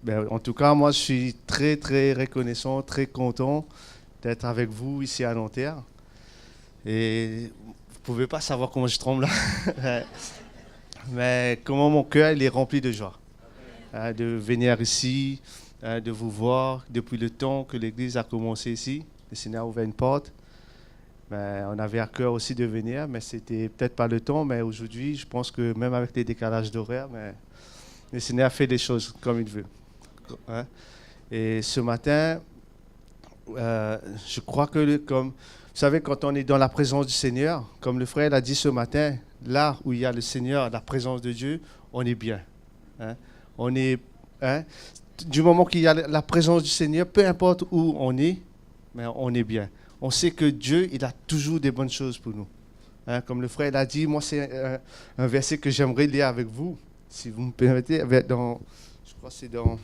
Ben, en tout cas, moi, je suis très, très reconnaissant, très content d'être avec vous ici à Nanterre. Et vous pouvez pas savoir comment je tremble là, mais comment mon cœur il est rempli de joie de venir ici, de vous voir depuis le temps que l'Église a commencé ici. Le Seigneur a ouvert une porte. Ben, on avait à cœur aussi de venir, mais c'était peut-être pas le temps. Mais aujourd'hui, je pense que même avec les décalages d'horaire, mais le Seigneur fait des choses comme il veut. Hein. Et ce matin, je crois que comme vous savez, quand on est dans la présence du Seigneur, comme le frère l'a dit ce matin, là où il y a le Seigneur, la présence de Dieu, on est bien. Hein. On est, hein, du moment qu'il y a la présence du Seigneur, peu importe où on est, mais on est bien. On sait que Dieu, il a toujours des bonnes choses pour nous. Hein, comme le frère l'a dit, moi c'est un verset que j'aimerais lire avec vous, si vous me permettez, dans, je crois que c'est dans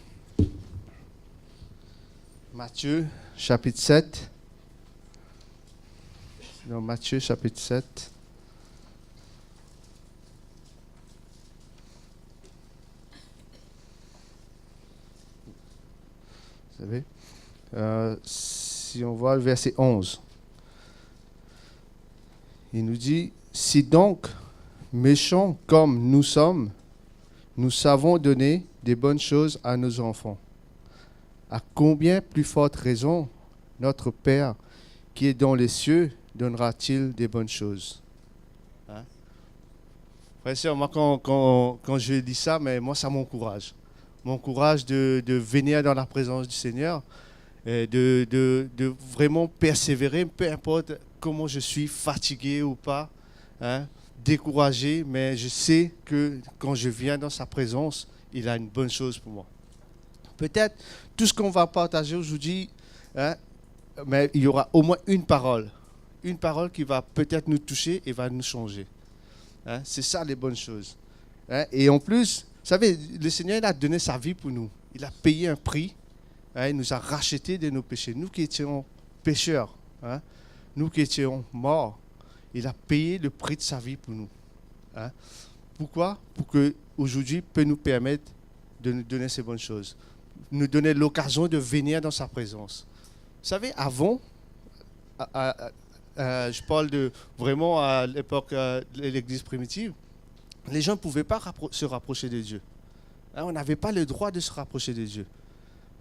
Matthieu chapitre 7. Dans Matthieu chapitre 7. Vous savez, si on voit le verset 11, il nous dit, si donc, méchants comme nous sommes, nous savons donner des bonnes choses à nos enfants, à combien plus forte raison notre Père qui est dans les cieux donnera-t-il des bonnes choses? Hein? Frère et sœur, moi quand je dis ça, mais moi ça m'encourage. M'encourage de venir dans la présence du Seigneur, et de vraiment persévérer, peu importe comment je suis, fatigué ou pas, hein, découragé, mais je sais que quand je viens dans sa présence, il a une bonne chose pour moi. Peut-être tout ce qu'on va partager aujourd'hui, hein, mais il y aura au moins une parole qui va peut-être nous toucher et va nous changer. Hein. C'est ça les bonnes choses. Hein. Et en plus, vous savez, le Seigneur il a donné sa vie pour nous. Il a payé un prix. Hein. Il nous a rachetés de nos péchés. Nous qui étions pécheurs, hein, nous qui étions morts, il a payé le prix de sa vie pour nous. Hein. Pourquoi? Pour qu'aujourd'hui, peut nous permettre de nous donner ces bonnes choses. Nous donner l'occasion de venir dans sa présence. Vous savez, avant, je parle de vraiment à l'époque de l'Église primitive, les gens ne pouvaient pas se rapprocher de Dieu. Hein, on n'avait pas le droit de se rapprocher de Dieu.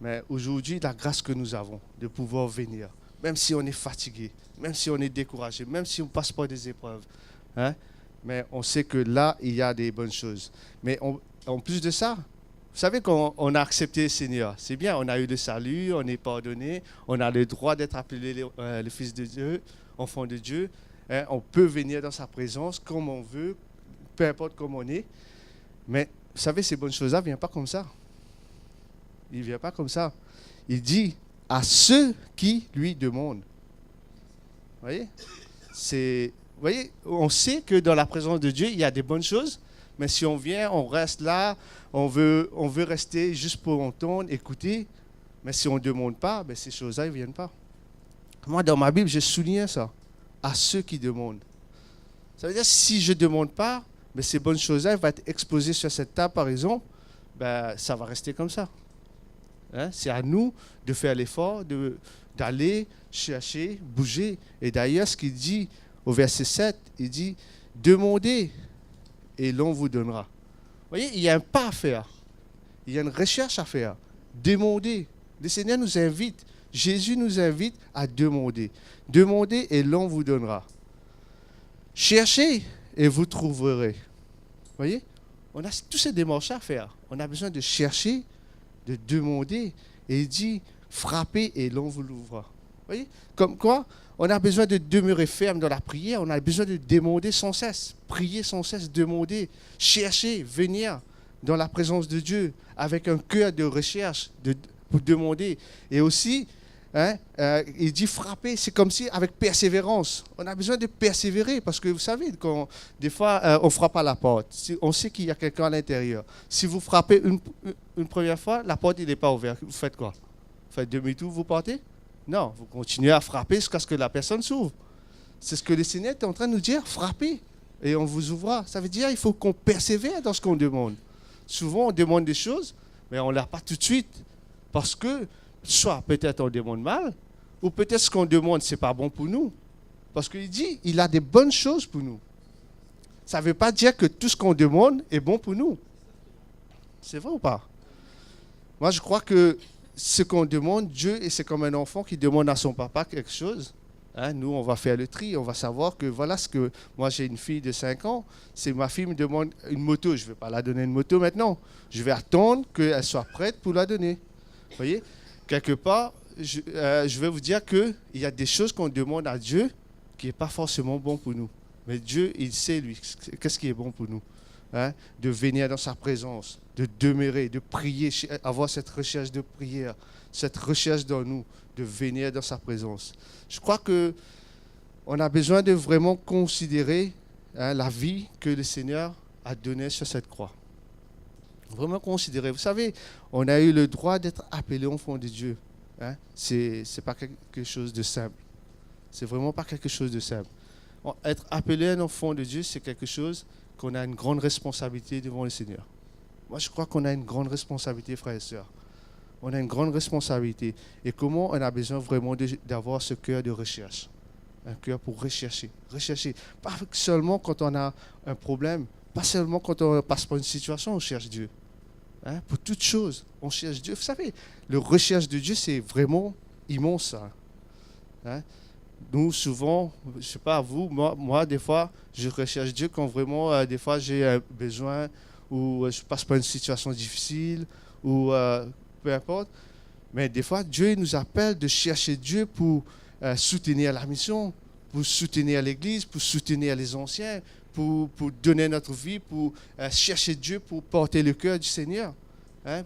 Mais aujourd'hui, la grâce que nous avons de pouvoir venir, même si on est fatigué, même si on est découragé, même si on passe par des épreuves, hein, mais on sait que là, il y a des bonnes choses. Mais en plus de ça, vous savez qu'on a accepté le Seigneur. C'est bien, on a eu le salut, on est pardonné, on a le droit d'être appelé le Fils de Dieu, enfant de Dieu. Hein, on peut venir dans sa présence comme on veut, peu importe comment on est. Mais vous savez, ces bonnes choses-là ne viennent pas comme ça. Il ne vient pas comme ça. Il dit à ceux qui lui demandent. Vous voyez? Vous voyez, on sait que dans la présence de Dieu, il y a des bonnes choses. Mais si on vient, on reste là, on veut rester juste pour entendre, écouter. Mais si on ne demande pas, ben ces choses-là ne viennent pas. Moi, dans ma Bible, j'ai souligné ça. À ceux qui demandent. Ça veut dire si je ne demande pas, ben ces bonnes choses-là vont être exposées sur cette table, par exemple, ben, ça va rester comme ça. Hein? C'est à nous de faire l'effort, d'aller chercher, bouger. Et d'ailleurs, ce qu'il dit au verset 7, il dit « Demandez et l'on vous donnera. » Vous voyez, il y a un pas à faire. Il y a une recherche à faire. Demandez. Le Seigneur nous invite. Jésus nous invite à demander. Demandez et l'on vous donnera. Cherchez et vous trouverez. Vous voyez, on a tous ces démarches à faire. On a besoin de chercher, de demander. Et il dit, frappez et l'on vous l'ouvrira. Vous voyez, comme quoi, on a besoin de demeurer ferme dans la prière. On a besoin de demander sans cesse. Prier sans cesse, demander. Chercher, venir dans la présence de Dieu avec un cœur de recherche pour demander. Et aussi, hein, il dit frapper, c'est comme si avec persévérance. On a besoin de persévérer parce que vous savez, des fois, on frappe à la porte. On sait qu'il y a quelqu'un à l'intérieur. Si vous frappez une première fois, la porte n'est pas ouverte. Vous faites quoi? Vous faites demi-tour, vous partez? Non, vous continuez à frapper jusqu'à ce que la personne s'ouvre. C'est ce que le Seigneur est en train de nous dire, frappez et on vous ouvrira. Ça veut dire qu'il faut qu'on persévère dans ce qu'on demande. Souvent, on demande des choses, mais on ne l'a pas tout de suite. Parce que, soit peut-être on demande mal, ou peut-être ce qu'on demande, ce n'est pas bon pour nous. Parce qu'il dit, il a des bonnes choses pour nous. Ça ne veut pas dire que tout ce qu'on demande est bon pour nous. C'est vrai ou pas? Moi, je crois que ce qu'on demande, Dieu, et c'est comme un enfant qui demande à son papa quelque chose. Hein, nous, on va faire le tri, on va savoir que voilà ce que... Moi, j'ai une fille de 5 ans, c'est ma fille me demande une moto. Je ne vais pas la donner une moto maintenant. Je vais attendre qu'elle soit prête pour la donner. Vous voyez? Quelque part, je vais vous dire qu'il y a des choses qu'on demande à Dieu qui n'est pas forcément bon pour nous. Mais Dieu, il sait, lui, qu'est-ce qui est bon pour nous. Hein? De venir dans sa présence, de demeurer, de prier, avoir cette recherche de prière, cette recherche dans nous, de venir dans sa présence. Je crois qu'on a besoin de vraiment considérer la vie que le Seigneur a donnée sur cette croix. Vraiment considérer. Vous savez, on a eu le droit d'être appelé enfant de Dieu. Hein? C'est pas quelque chose de simple. C'est vraiment pas quelque chose de simple. Être appelé un enfant de Dieu, c'est quelque chose qu'on a une grande responsabilité devant le Seigneur. Moi, je crois qu'on a une grande responsabilité, frères et sœurs. On a une grande responsabilité. Et comment on a besoin vraiment d'avoir ce cœur de recherche. Un cœur pour rechercher. Rechercher. Pas seulement quand on a un problème, pas seulement quand on passe par une situation, on cherche Dieu. Hein? Pour toutes choses, on cherche Dieu. Vous savez, le recherche de Dieu, c'est vraiment immense. Ça. Hein? Nous, souvent, je ne sais pas vous, moi, des fois, je recherche Dieu quand vraiment, des fois, j'ai un besoin ou je passe par une situation difficile ou peu importe. Mais des fois, Dieu nous appelle de chercher Dieu pour soutenir la mission, pour soutenir l'Église, pour soutenir les anciens, pour donner notre vie, pour chercher Dieu, pour porter le cœur du Seigneur. Hein?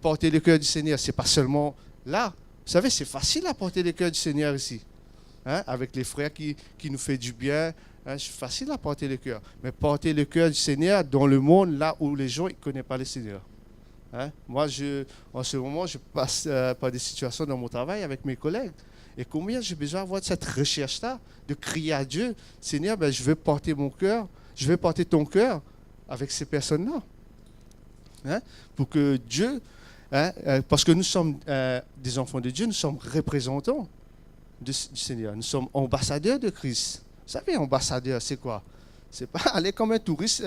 Porter le cœur du Seigneur, ce n'est pas seulement là. Vous savez, c'est facile à porter le cœur du Seigneur ici. Hein, avec les frères qui nous font du bien, hein, c'est facile à porter le cœur. Mais porter le cœur du Seigneur dans le monde, là où les gens ne connaissent pas le Seigneur. Hein, moi, en ce moment, je passe par des situations dans mon travail avec mes collègues. Et combien j'ai besoin d'avoir cette recherche-là, de crier à Dieu, Seigneur, ben, je veux porter mon cœur, je veux porter ton cœur avec ces personnes-là. Hein, pour que Dieu, hein, parce que nous sommes des enfants de Dieu, nous sommes représentants du Seigneur. Nous sommes ambassadeurs de Christ. Vous savez, ambassadeur, c'est quoi? C'est pas aller comme un touriste,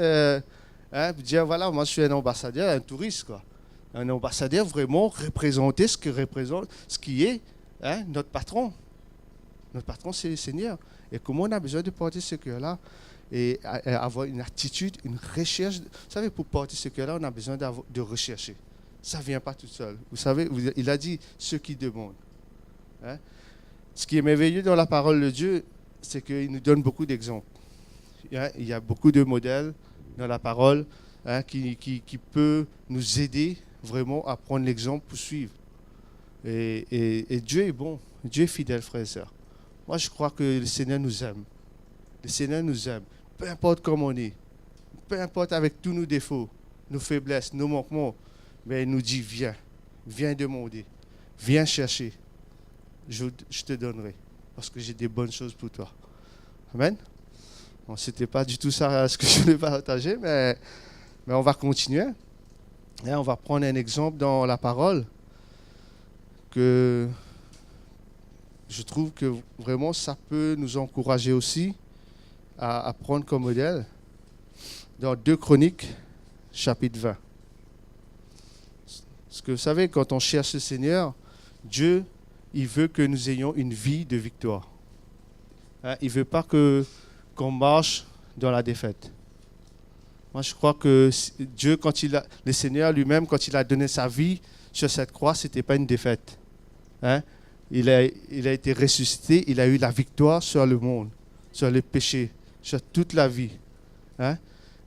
dire voilà, moi je suis un ambassadeur, un touriste, quoi. Un ambassadeur vraiment représenter ce qui est notre patron. Notre patron, c'est le Seigneur. Et comment on a besoin de porter ce cœur-là et avoir une attitude, une recherche. Vous savez, pour porter ce cœur-là, on a besoin de rechercher. Ça ne vient pas tout seul. Vous savez, il a dit ceux qui demandent. Hein? Ce qui est merveilleux dans la parole de Dieu, c'est qu'il nous donne beaucoup d'exemples. Il y a beaucoup de modèles dans la parole qui peuvent nous aider vraiment à prendre l'exemple pour suivre. Et Dieu est bon, Dieu est fidèle, frères et sœurs. Moi, je crois que le Seigneur nous aime. Le Seigneur nous aime. Peu importe comment on est, peu importe avec tous nos défauts, nos faiblesses, nos manquements, mais il nous dit, viens demander, viens chercher. Je te donnerai, parce que j'ai des bonnes choses pour toi. Amen. Bon, ce n'était pas du tout ça ce que je voulais partager, mais on va continuer. Et on va prendre un exemple dans la parole que je trouve que vraiment ça peut nous encourager aussi à prendre comme modèle. Dans 2 Chroniques, chapitre 20. Parce que vous savez, quand on cherche le Seigneur, Dieu, il veut que nous ayons une vie de victoire. Hein, il ne veut pas qu'on marche dans la défaite. Moi, je crois que Dieu, le Seigneur lui-même, quand il a donné sa vie sur cette croix, ce n'était pas une défaite. Hein? Il a été ressuscité, il a eu la victoire sur le monde, sur le péché, sur toute la vie. Hein?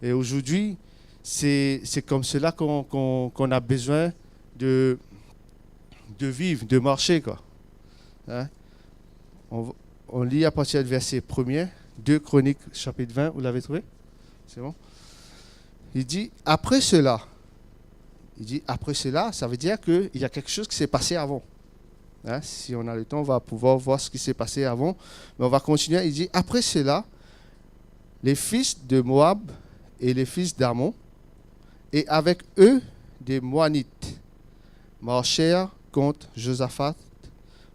Et aujourd'hui, c'est comme cela qu'on a besoin de vivre, de marcher, quoi. Hein? On lit à partir du verset 1er, 2 Chroniques, chapitre 20, vous l'avez trouvé? C'est bon? Il dit, après cela, ça veut dire qu'il y a quelque chose qui s'est passé avant. Hein? Si on a le temps, on va pouvoir voir ce qui s'est passé avant. Mais on va continuer. Il dit, après cela, les fils de Moab et les fils d'Ammon, et avec eux des Moanites, marchèrent contre Josaphat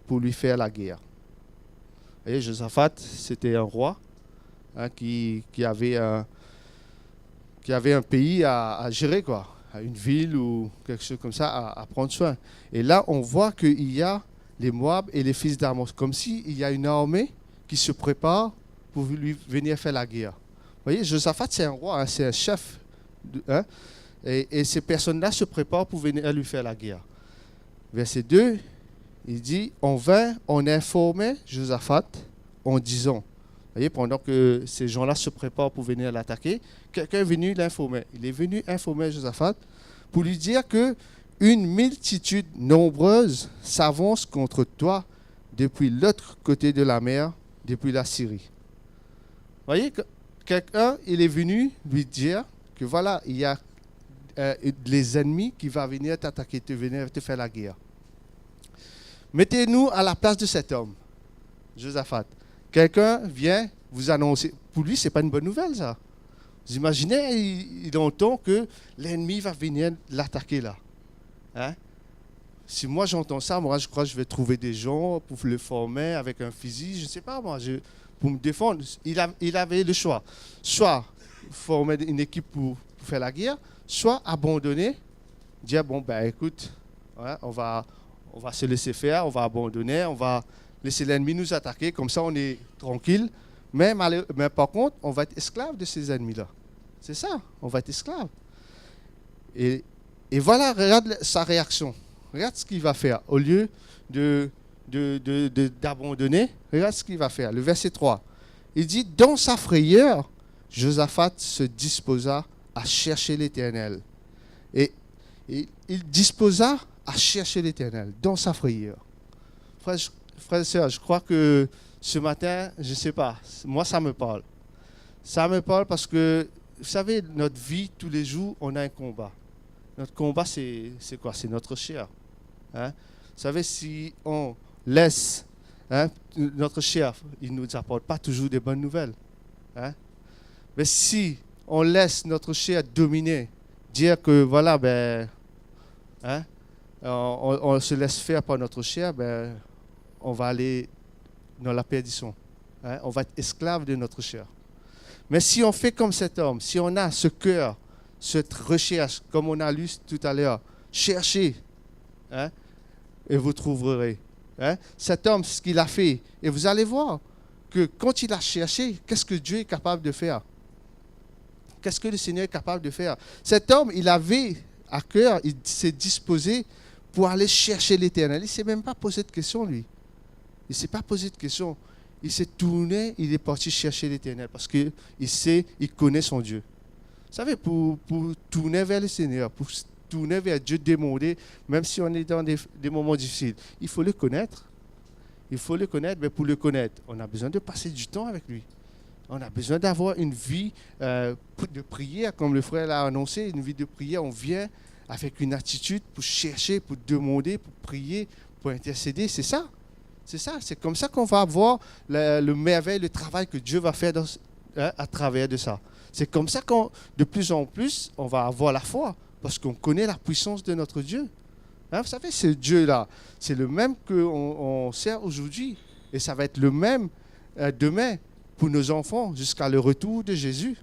pour lui faire la guerre. Vous voyez, Josaphat, c'était un roi qui avait un pays à gérer, quoi, une ville ou quelque chose comme ça à prendre soin. Et là, on voit qu'il y a les Moab et les fils d'Amos, comme s'il y a une armée qui se prépare pour lui venir faire la guerre. Vous voyez, Josaphat, c'est un roi, c'est un chef. Et ces personnes-là se préparent pour venir lui faire la guerre. Verset 2, il dit, on vint, on informait Josaphat en disant, vous voyez, pendant que ces gens-là se préparent pour venir l'attaquer, quelqu'un est venu l'informer. Il est venu informer Josaphat pour lui dire que une multitude nombreuse s'avance contre toi depuis l'autre côté de la mer, depuis la Syrie. Vous voyez, quelqu'un, il est venu lui dire que voilà, il y a les ennemis qui vont venir t'attaquer, venir te faire la guerre. Mettez-nous à la place de cet homme, Josaphat. Quelqu'un vient vous annoncer. Pour lui, ce n'est pas une bonne nouvelle, ça. Vous imaginez, il entend que l'ennemi va venir l'attaquer là. Hein? Si moi j'entends ça, moi je crois que je vais trouver des gens pour le former avec un fusil, je ne sais pas moi, pour me défendre. Il avait le choix. Soit former une équipe pour faire la guerre, soit abandonner, dire bon ben écoute, ouais, on va se laisser faire, on va abandonner, on va laisser l'ennemi nous attaquer, comme ça on est tranquille. Mais par contre, on va être esclave de ces ennemis-là. C'est ça, on va être esclave. Et voilà, regarde sa réaction. Regarde ce qu'il va faire. Au lieu d'abandonner, regarde ce qu'il va faire. Le verset 3. Il dit, dans sa frayeur, Josaphat se disposa à chercher l'Éternel. Et il disposa à chercher l'Éternel, dans sa frayeur. Frères et sœurs, je crois que ce matin, je ne sais pas, moi ça me parle. Ça me parle parce que, vous savez, notre vie, tous les jours, on a un combat. Notre combat, c'est quoi? C'est notre chair. Hein? Vous savez, si on laisse notre chair, il ne nous apporte pas toujours des bonnes nouvelles. Hein? Mais si on laisse notre chair dominer, dire que voilà, ben, on se laisse faire par notre chair, ben, on va aller dans la perdition. Hein? On va être esclave de notre chair. Mais si on fait comme cet homme, si on a ce cœur, cette recherche, comme on a lu tout à l'heure, cherchez, et vous trouverez. Hein? Cet homme, ce qu'il a fait, et vous allez voir que quand il a cherché, qu'est-ce que Dieu est capable de faire? Qu'est-ce que le Seigneur est capable de faire? Cet homme, il avait à cœur, il s'est disposé pour aller chercher l'Éternel. Il ne s'est même pas posé de question, lui. Il ne s'est pas posé de question. Il s'est tourné, il est parti chercher l'Éternel parce qu'il sait, il connaît son Dieu. Vous savez, pour tourner vers le Seigneur, pour tourner vers Dieu, demander, même si on est dans des moments difficiles, il faut le connaître. Il faut le connaître, mais pour le connaître, on a besoin de passer du temps avec lui. On a besoin d'avoir une vie de prière, comme le frère l'a annoncé, une vie de prière. On vient avec une attitude pour chercher, pour demander, pour prier, pour intercéder. C'est ça. C'est ça. C'est comme ça qu'on va avoir le merveille, le travail que Dieu va faire à travers de ça. C'est comme ça qu'on, de plus en plus, on va avoir la foi, parce qu'on connaît la puissance de notre Dieu. Vous savez, ce Dieu-là, c'est le même qu'on sert aujourd'hui. Et ça va être le même demain pour nos enfants, jusqu'à le retour de Jésus.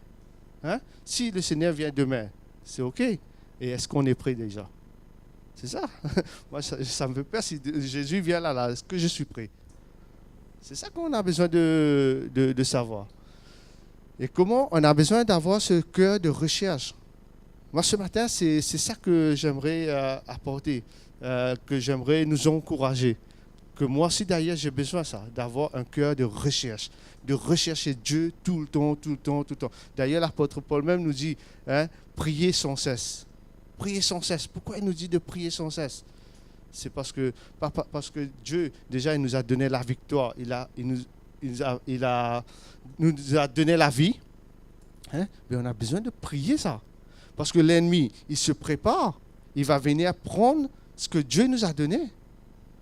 Si le Seigneur vient demain, c'est OK. Et est-ce qu'on est prêt déjà? C'est ça. Moi, ça me fait peur si Jésus vient là, est-ce que je suis prêt? C'est ça qu'on a besoin de savoir. Et comment on a besoin d'avoir ce cœur de recherche. Moi, ce matin, c'est ça que j'aimerais apporter, que j'aimerais nous encourager. Que moi aussi, d'ailleurs, j'ai besoin de ça, d'avoir un cœur de recherche, de rechercher Dieu tout le temps, tout le temps, tout le temps. D'ailleurs, l'apôtre Paul même nous dit, priez sans cesse. Priez sans cesse. Pourquoi il nous dit de prier sans cesse? C'est parce que Dieu, déjà, il nous a donné la victoire. Il nous a donné la vie. Mais on a besoin de prier ça. Parce que l'ennemi, il se prépare. Il va venir prendre ce que Dieu nous a donné.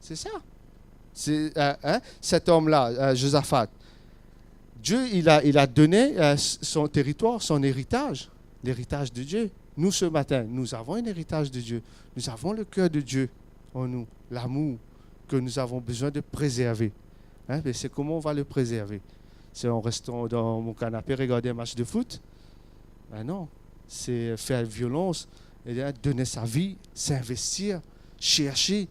C'est ça. Cet homme-là, Josaphat, Dieu, il a donné son territoire, son héritage, l'héritage de Dieu. Nous, ce matin, nous avons un héritage de Dieu. Nous avons le cœur de Dieu. en nous, l'amour que nous avons besoin de préserver. Hein, mais c'est comment on va le préserver? C'est en restant dans mon canapé, regarder un match de foot? Ben non, c'est faire violence, et donner sa vie, s'investir, chercher,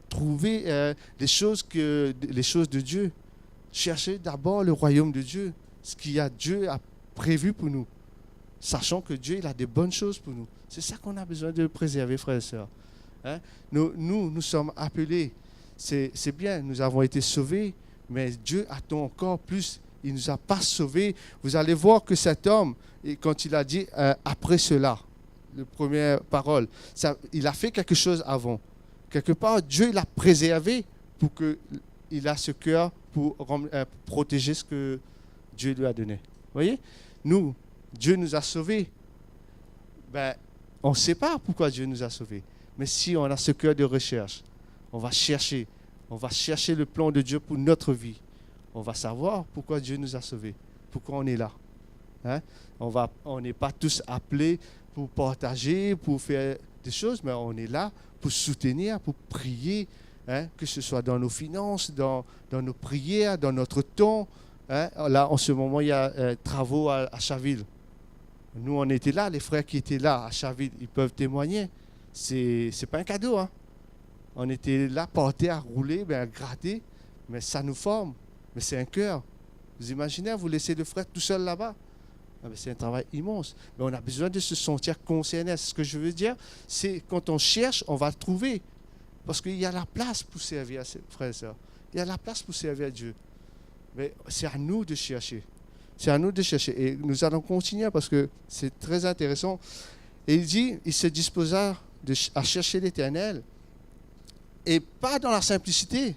trouver les choses de Dieu. Chercher d'abord le royaume de Dieu, ce qu'il Dieu a prévu pour nous, sachant que Dieu il a des bonnes choses pour nous. C'est ça qu'on a besoin de préserver, frères et sœurs. Hein? Nous sommes appelés, c'est bien, nous avons été sauvés, mais Dieu attend encore plus. Il ne nous a pas sauvés. Vous allez voir que cet homme, quand il a dit après cela, la première parole, il a fait quelque chose avant. Quelque part, Dieu l'a préservé pour qu'il ait ce cœur pour protéger ce que Dieu lui a donné. Vous voyez? Nous, Dieu nous a sauvés. Ben, on ne sait pas pourquoi Dieu nous a sauvés. Mais si on a ce cœur de recherche, on va chercher le plan de Dieu pour notre vie. On va savoir pourquoi Dieu nous a sauvés, pourquoi on est là. Hein? On n'est pas tous appelés pour partager, pour faire des choses, mais on est là pour soutenir, pour prier, hein? Que ce soit dans nos finances, dans nos prières, dans notre temps. Hein? Là, en ce moment, il y a travaux à Chaville. Nous, on était là, les frères qui étaient là à Chaville, ils peuvent témoigner. C'est pas un cadeau. Hein? On était là, portés à rouler, à gratter, mais ça nous forme. Mais c'est un cœur. Vous imaginez, vous laissez le frère tout seul là-bas. C'est un travail immense. Mais on a besoin de se sentir concerné. Ce que je veux dire, c'est quand on cherche, on va le trouver. Parce qu'il y a la place pour servir à ses frères et sœurs. Il y a la place pour servir à Dieu. Mais c'est à nous de chercher. C'est à nous de chercher. Et nous allons continuer parce que c'est très intéressant. Et il dit, il se disposa à chercher l'Éternel. Et pas dans la simplicité.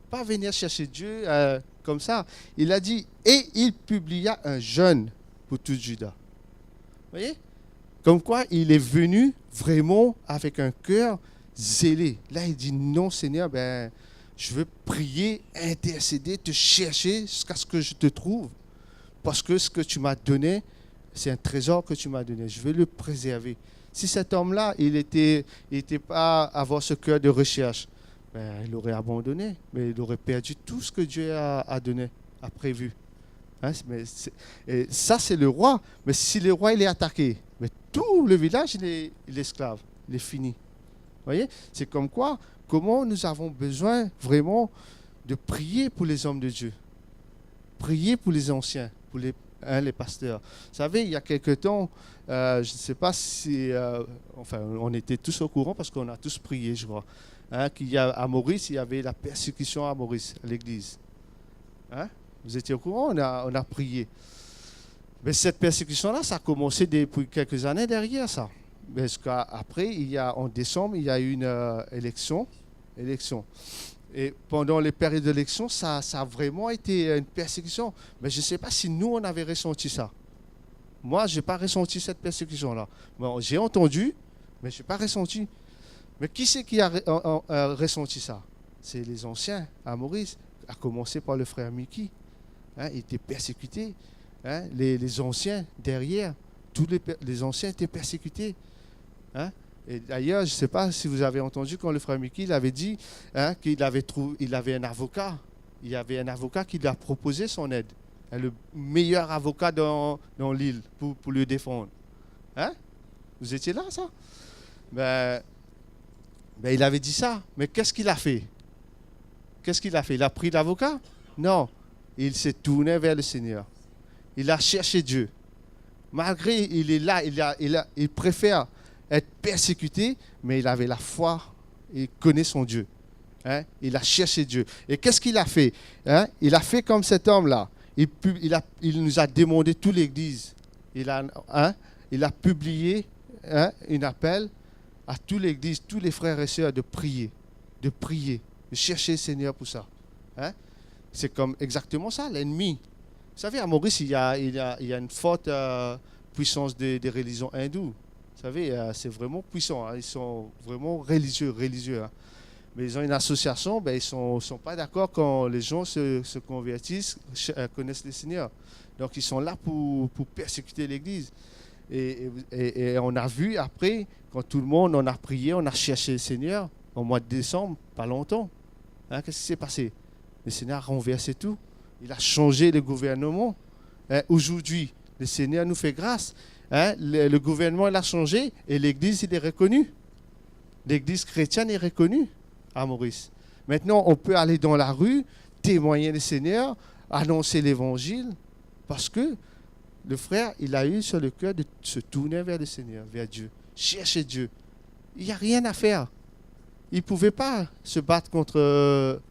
Pas venir chercher Dieu comme ça. Il a dit, et il publia un jeûne pour tout Juda. Vous voyez? Comme quoi, il est venu vraiment avec un cœur zélé. Là, il dit, non Seigneur, je veux prier, intercéder, te chercher jusqu'à ce que je te trouve. Parce que ce que tu m'as donné, c'est un trésor que tu m'as donné. Je veux le préserver. Si cet homme-là, il n'était pas à avoir ce cœur de recherche, il aurait abandonné, mais il aurait perdu tout ce que Dieu a donné, a prévu. Hein, et ça, c'est le roi. Mais si le roi il est attaqué, mais tout le village il est esclave, il est fini. Vous voyez? C'est comme quoi, comment nous avons besoin vraiment de prier pour les hommes de Dieu. Prier pour les anciens, pour les pasteurs. Vous savez, il y a quelque temps, je ne sais pas si... on était tous au courant parce qu'on a tous prié, je crois. Hein, à Maurice, il y avait la persécution à Maurice, à l'église. Hein? Vous étiez au courant, on a prié. Mais cette persécution-là, ça a commencé depuis quelques années derrière ça. Parce qu'après, en décembre, il y a eu une élection. Et pendant les périodes d'élection, ça a vraiment été une persécution. Mais je ne sais pas si nous, on avait ressenti ça. Moi, je n'ai pas ressenti cette persécution-là. Bon, j'ai entendu, mais je n'ai pas ressenti. Mais qui c'est qui a ressenti ça? C'est les anciens à Maurice, à commencer par le frère Mickey. Hein, il était persécuté. Hein, les anciens derrière, tous les anciens étaient persécutés. Hein? Et d'ailleurs, je ne sais pas si vous avez entendu quand le frère Mickey avait dit qu'il avait un avocat. Il y avait un avocat qui lui a proposé son aide. Hein, le meilleur avocat dans l'île pour le défendre. Hein? Vous étiez là, ça? Il avait dit ça. Mais qu'est-ce qu'il a fait? Il a pris l'avocat? Non. Il s'est tourné vers le Seigneur. Il a cherché Dieu. Malgré il est là, il préfère être persécuté, mais il avait la foi, il connaît son Dieu. Hein? Il a cherché Dieu. Et qu'est-ce qu'il a fait? Hein? Il a fait comme cet homme-là. Il nous a demandé toute l'Église. Il a publié un appel à toute l'Église, tous les frères et sœurs de prier, de chercher le Seigneur pour ça. Hein? C'est comme exactement ça, l'ennemi. Vous savez, à Maurice, il y a une forte puissance des religions hindoues. Vous savez, c'est vraiment puissant. Hein. Ils sont vraiment religieux. Hein. Mais ils ont une association, ils ne sont pas d'accord quand les gens se convertissent, connaissent le Seigneur. Donc, ils sont là pour persécuter l'Église. Et on a vu après, quand tout le monde, on a prié, on a cherché le Seigneur, au mois de décembre, pas longtemps. Hein, qu'est-ce qui s'est passé? Le Seigneur a renversé tout. Il a changé le gouvernement. Hein, aujourd'hui, le Seigneur nous fait grâce. Hein, le gouvernement, il a changé et l'Église, il est reconnu. L'Église chrétienne est reconnue à Maurice. Maintenant, on peut aller dans la rue, témoigner le Seigneur, annoncer l'Évangile, parce que le frère, il a eu sur le cœur de se tourner vers le Seigneur, vers Dieu, chercher Dieu. Il n'y a rien à faire. Il ne pouvait pas se battre contre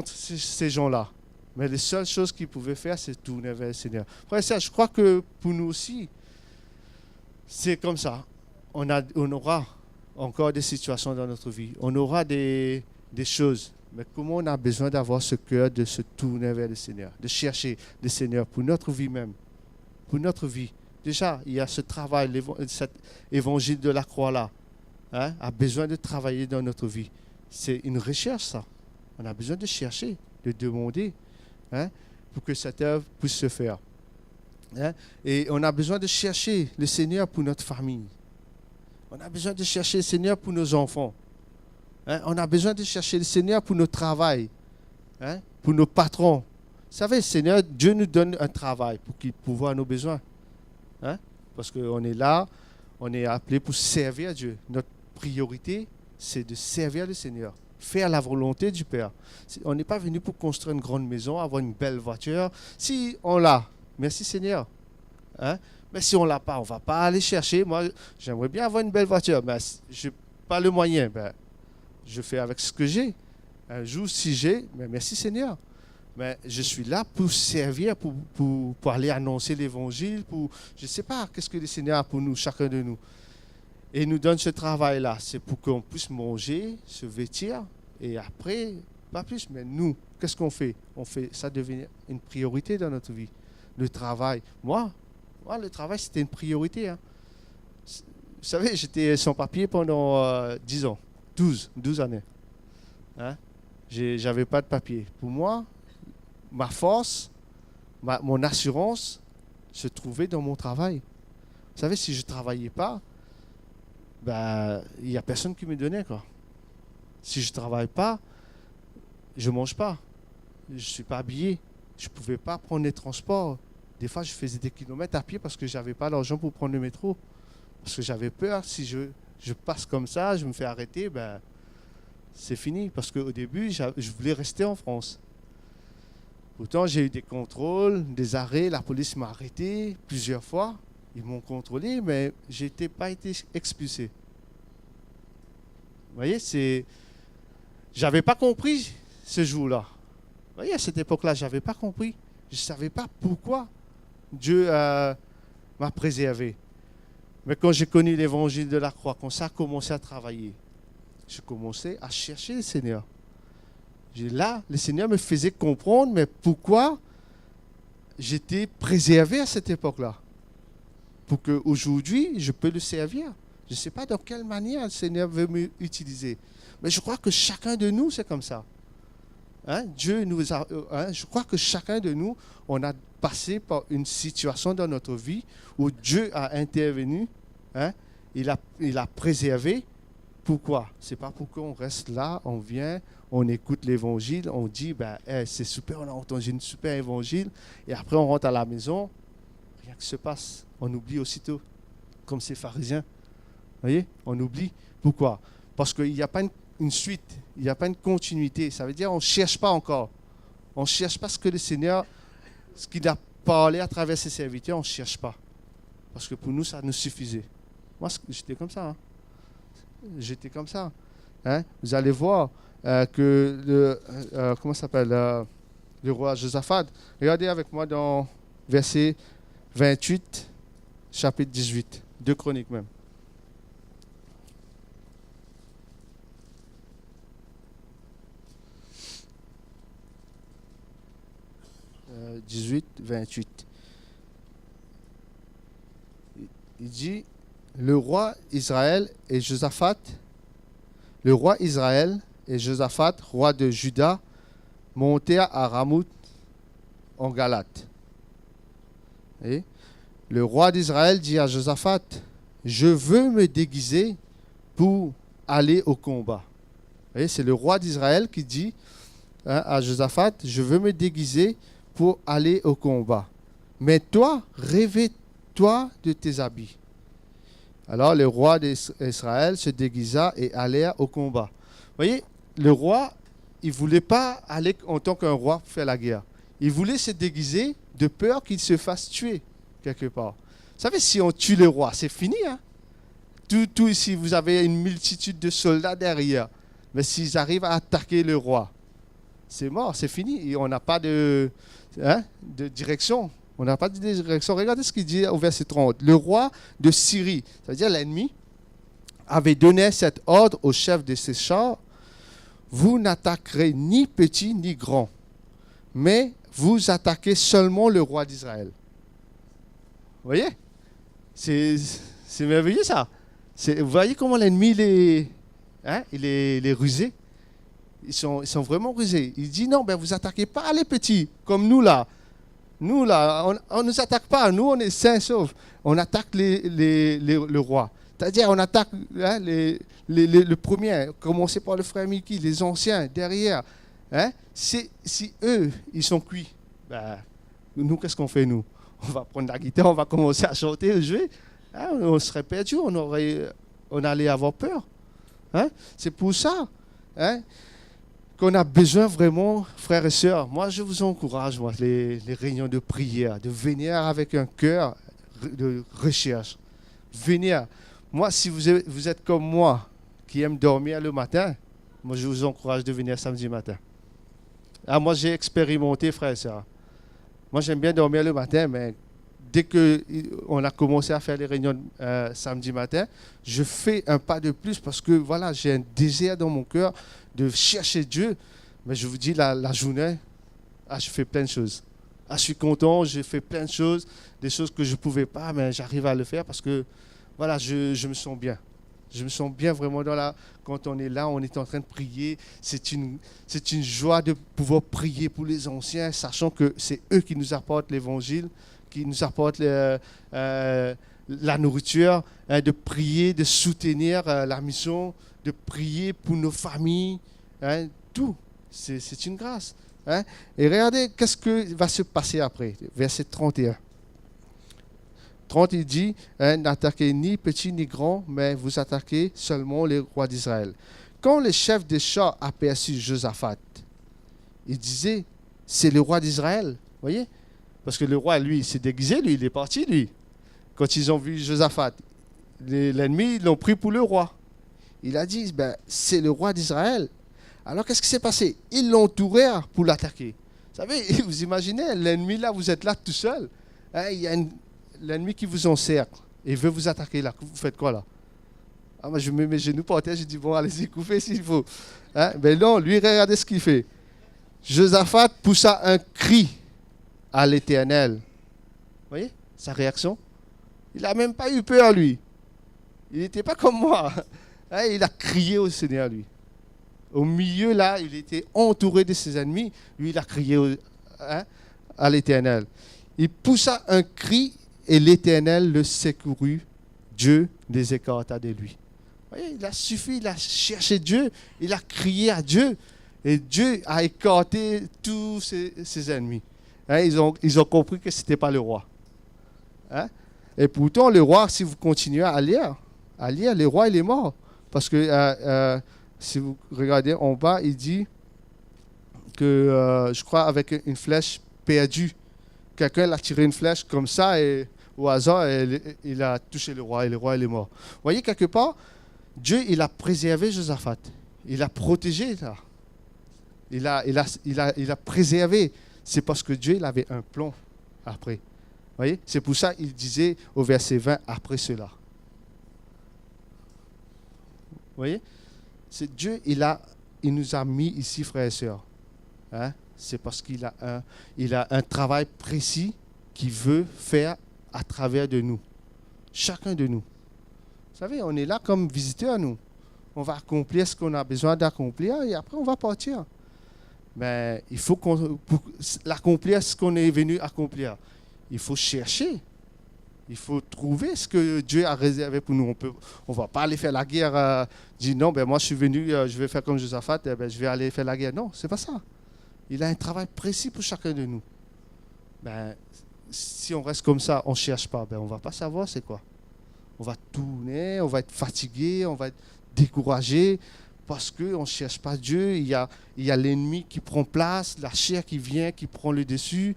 ces gens-là. Mais la seule chose qu'il pouvait faire, c'est tourner vers le Seigneur. Frère et sœur, je crois que pour nous aussi, c'est comme ça. On aura encore des situations dans notre vie. On aura des choses. Mais comment on a besoin d'avoir ce cœur de se tourner vers le Seigneur, de chercher le Seigneur pour notre vie même. Pour notre vie. Déjà, il y a ce travail, cet évangile de la croix-là, hein, a besoin de travailler dans notre vie. C'est une recherche, ça. On a besoin de chercher, de demander, hein, pour que cette œuvre puisse se faire. Hein. Et on a besoin de chercher le Seigneur pour notre famille. On a besoin de chercher le Seigneur pour nos enfants. Hein. On a besoin de chercher le Seigneur pour notre travail, hein, pour nos patrons. Vous savez, Seigneur, Dieu nous donne un travail pour qu'il pourvoie nos besoins. Hein? Parce qu'on est là, on est appelé pour servir Dieu. Notre priorité, c'est de servir le Seigneur, faire la volonté du Père. On n'est pas venu pour construire une grande maison, avoir une belle voiture. Si on l'a, merci Seigneur. Hein? Mais si on ne l'a pas, on ne va pas aller chercher. Moi, j'aimerais bien avoir une belle voiture, mais je n'ai pas le moyen. Ben, je fais avec ce que j'ai. Un jour, si j'ai, mais merci Seigneur. Mais je suis là pour servir, pour aller annoncer l'évangile, je ne sais pas qu'est-ce que le Seigneur a pour nous, chacun de nous. Et il nous donne ce travail-là. C'est pour qu'on puisse manger, se vêtir, et après, pas plus. Mais nous, qu'est-ce qu'on fait? On fait ça devient une priorité dans notre vie. Le travail. Moi, le travail, c'était une priorité. Hein. Vous savez, j'étais sans papier pendant 10 ans, 12 années. Hein? J'avais pas de papier. Pour moi, ma force, mon assurance se trouvait dans mon travail. Vous savez, si je ne travaillais pas, ben, il n'y a personne qui me donnait, quoi. Si je ne travaille pas, je ne mange pas. Je ne suis pas habillé. Je ne pouvais pas prendre les transports. Des fois, je faisais des kilomètres à pied parce que je n'avais pas l'argent pour prendre le métro. Parce que j'avais peur, si je passe comme ça, je me fais arrêter, ben, c'est fini. Parce qu'au début, je voulais rester en France. Pourtant, j'ai eu des contrôles, des arrêts. La police m'a arrêté plusieurs fois. Ils m'ont contrôlé, mais je n'ai pas été expulsé. Vous voyez, je n'avais pas compris ce jour-là. Vous voyez, à cette époque-là, je n'avais pas compris. Je ne savais pas pourquoi Dieu m'a préservé. Mais quand j'ai connu l'évangile de la croix, quand ça a commencé à travailler, je commençais à chercher le Seigneur. Là, le Seigneur me faisait comprendre, mais pourquoi j'étais préservé à cette époque-là. Pour qu'aujourd'hui, je peux le servir. Je ne sais pas dans quelle manière le Seigneur veut m'utiliser. Mais je crois que chacun de nous, c'est comme ça. Hein? Je crois que chacun de nous, on a passé par une situation dans notre vie où Dieu a intervenu. Hein? Il a préservé. Pourquoi? Ce n'est pas pour qu'on reste là, on vient, on écoute l'évangile, on dit, ben, hey, c'est super, on a entendu une super évangile, et après on rentre à la maison, rien qui se passe. On oublie aussitôt, comme ces pharisiens. Vous voyez? On oublie. Pourquoi? Parce qu'il n'y a pas une suite, il n'y a pas une continuité. Ça veut dire qu'on ne cherche pas encore. On ne cherche pas ce que le Seigneur, ce qu'il a parlé à travers ses serviteurs, on ne cherche pas. Parce que pour nous, ça nous suffisait. Moi, j'étais comme ça. Hein. J'étais comme ça. Hein? Vous allez voir que comment s'appelle le roi Josaphat. Regardez avec moi dans verset 28, chapitre 18, 2 Chroniques même. 18, 28. Il dit, le roi Israël et Josaphat, roi de Juda, montèrent à Ramout en Galate. Et Le roi d'Israël dit à Josaphat, je veux me déguiser pour aller au combat. Vous voyez, c'est le roi d'Israël qui dit à Josaphat, je veux me déguiser pour aller au combat. Mais toi, revêt-toi de tes habits. Alors le roi d'Israël se déguisa et allait au combat. Vous voyez, le roi, il ne voulait pas aller en tant qu'un roi pour faire la guerre. Il voulait se déguiser de peur qu'il se fasse tuer quelque part. Vous savez, si on tue le roi, c'est fini. Hein? Tout ici, vous avez une multitude de soldats derrière. Mais s'ils arrivent à attaquer le roi, c'est mort, c'est fini. Et on n'a pas de direction. On n'a pas de direction. Regardez ce qu'il dit au verset 30. Le roi de Syrie, c'est-à-dire l'ennemi, avait donné cet ordre au chef de ses chars. Vous n'attaquerez ni petit ni grand, mais vous attaquez seulement le roi d'Israël. Vous voyez? C'est merveilleux ça. Vous voyez comment l'ennemi il est rusé? Ils sont vraiment rusés. Il dit non, ben vous attaquez pas les petits, comme nous là. Nous là, on ne nous attaque pas. Nous, on est sains saufs. On attaque le roi. C'est-à-dire, on attaque le premier, commencer par le frère Miki, les anciens, derrière. Hein? Si eux, ils sont cuits, ben, nous, qu'est-ce qu'on fait, nous? On va prendre la guitare, on va commencer à chanter, à jouer. Hein? On serait perdu, on allait avoir peur. Hein? C'est pour ça qu'on a besoin vraiment, frères et sœurs. Moi, je vous encourage, les réunions de prière, de venir avec un cœur de recherche. Venir. Moi, si vous êtes comme moi, qui aime dormir le matin, moi, je vous encourage de venir samedi matin. Ah, moi, j'ai expérimenté, frères et sœurs. Moi, j'aime bien dormir le matin, mais dès qu'on a commencé à faire les réunions samedi matin, je fais un pas de plus parce que voilà, j'ai un désir dans mon cœur de chercher Dieu. Mais je vous dis, la journée, je fais plein de choses. Je suis content, je fais plein de choses, des choses que je ne pouvais pas, mais j'arrive à le faire parce que voilà, je me sens bien. Je me sens bien vraiment quand on est là, on est en train de prier. C'est une joie de pouvoir prier pour les anciens, sachant que c'est eux qui nous apportent l'évangile, qui nous apportent la nourriture, de prier, de soutenir la mission, de prier pour nos familles, tout. C'est une grâce. Et regardez, qu'est-ce que va se passer après, verset 31. 30, il dit, n'attaquez ni petit ni grand, mais vous attaquez seulement les rois d'Israël. Quand le chef des chars aperçut Josaphat, il disait, c'est le roi d'Israël. Vous voyez? Parce que le roi, lui, il s'est déguisé, lui, il est parti, lui. Quand ils ont vu Josaphat, l'ennemi, ils l'ont pris pour le roi. Il a dit, c'est le roi d'Israël. Alors, qu'est-ce qui s'est passé? Ils l'entourèrent pour l'attaquer. Vous savez, vous imaginez, l'ennemi, là, vous êtes là tout seul. Il y a l'ennemi qui vous encercle et veut vous attaquer là. Vous faites quoi là? Moi, je mets mes genoux par terre, je dis, bon, allez-y, coupez s'il faut. Mais non, lui, regardez ce qu'il fait. Josaphat poussa un cri à l'Éternel. Vous voyez sa réaction? Il n'a même pas eu peur, lui. Il n'était pas comme moi. Il a crié au Seigneur, lui. Au milieu, là, il était entouré de ses ennemis. Lui, il a crié à l'Éternel. Il poussa un cri et l'Éternel le secourut. Dieu les écarta de lui. Vous voyez, il a suffi, il a cherché Dieu, il a crié à Dieu. Et Dieu a écarté tous ses ennemis. Ils ont compris que ce n'était pas le roi. Et pourtant, le roi, si vous continuez à lire, le roi, il est mort. Parce que si vous regardez en bas, il dit que, je crois, avec une flèche perdue, quelqu'un a tiré une flèche comme ça et au hasard, il a touché le roi et le roi, il est mort. Vous voyez, quelque part, Dieu, il a préservé Josaphat. Il a protégé ça. Il a préservé. C'est parce que Dieu, il avait un plan après. Vous voyez, c'est pour ça qu'il disait au verset 20, après cela. Vous voyez, c'est Dieu, il nous a mis ici, frères et sœurs. C'est parce qu'il a un travail précis qu'il veut faire à travers de nous. Chacun de nous. Vous savez, on est là comme visiteurs, nous. On va accomplir ce qu'on a besoin d'accomplir et après on va partir. Mais il faut pour l'accomplir ce qu'on est venu accomplir. Il faut chercher. Il faut trouver ce que Dieu a réservé pour nous. On ne va pas aller faire la guerre, dire non, ben moi je suis venu, je vais faire comme Josaphat, ben, je vais aller faire la guerre. Non, c'est pas ça. Il a un travail précis pour chacun de nous. Ben, si on reste comme ça, on ne cherche pas, ben, on ne va pas savoir c'est quoi. On va tourner, on va être fatigué, on va être découragé parce qu'on ne cherche pas Dieu. Il y a l'ennemi qui prend place, la chair qui vient, qui prend le dessus,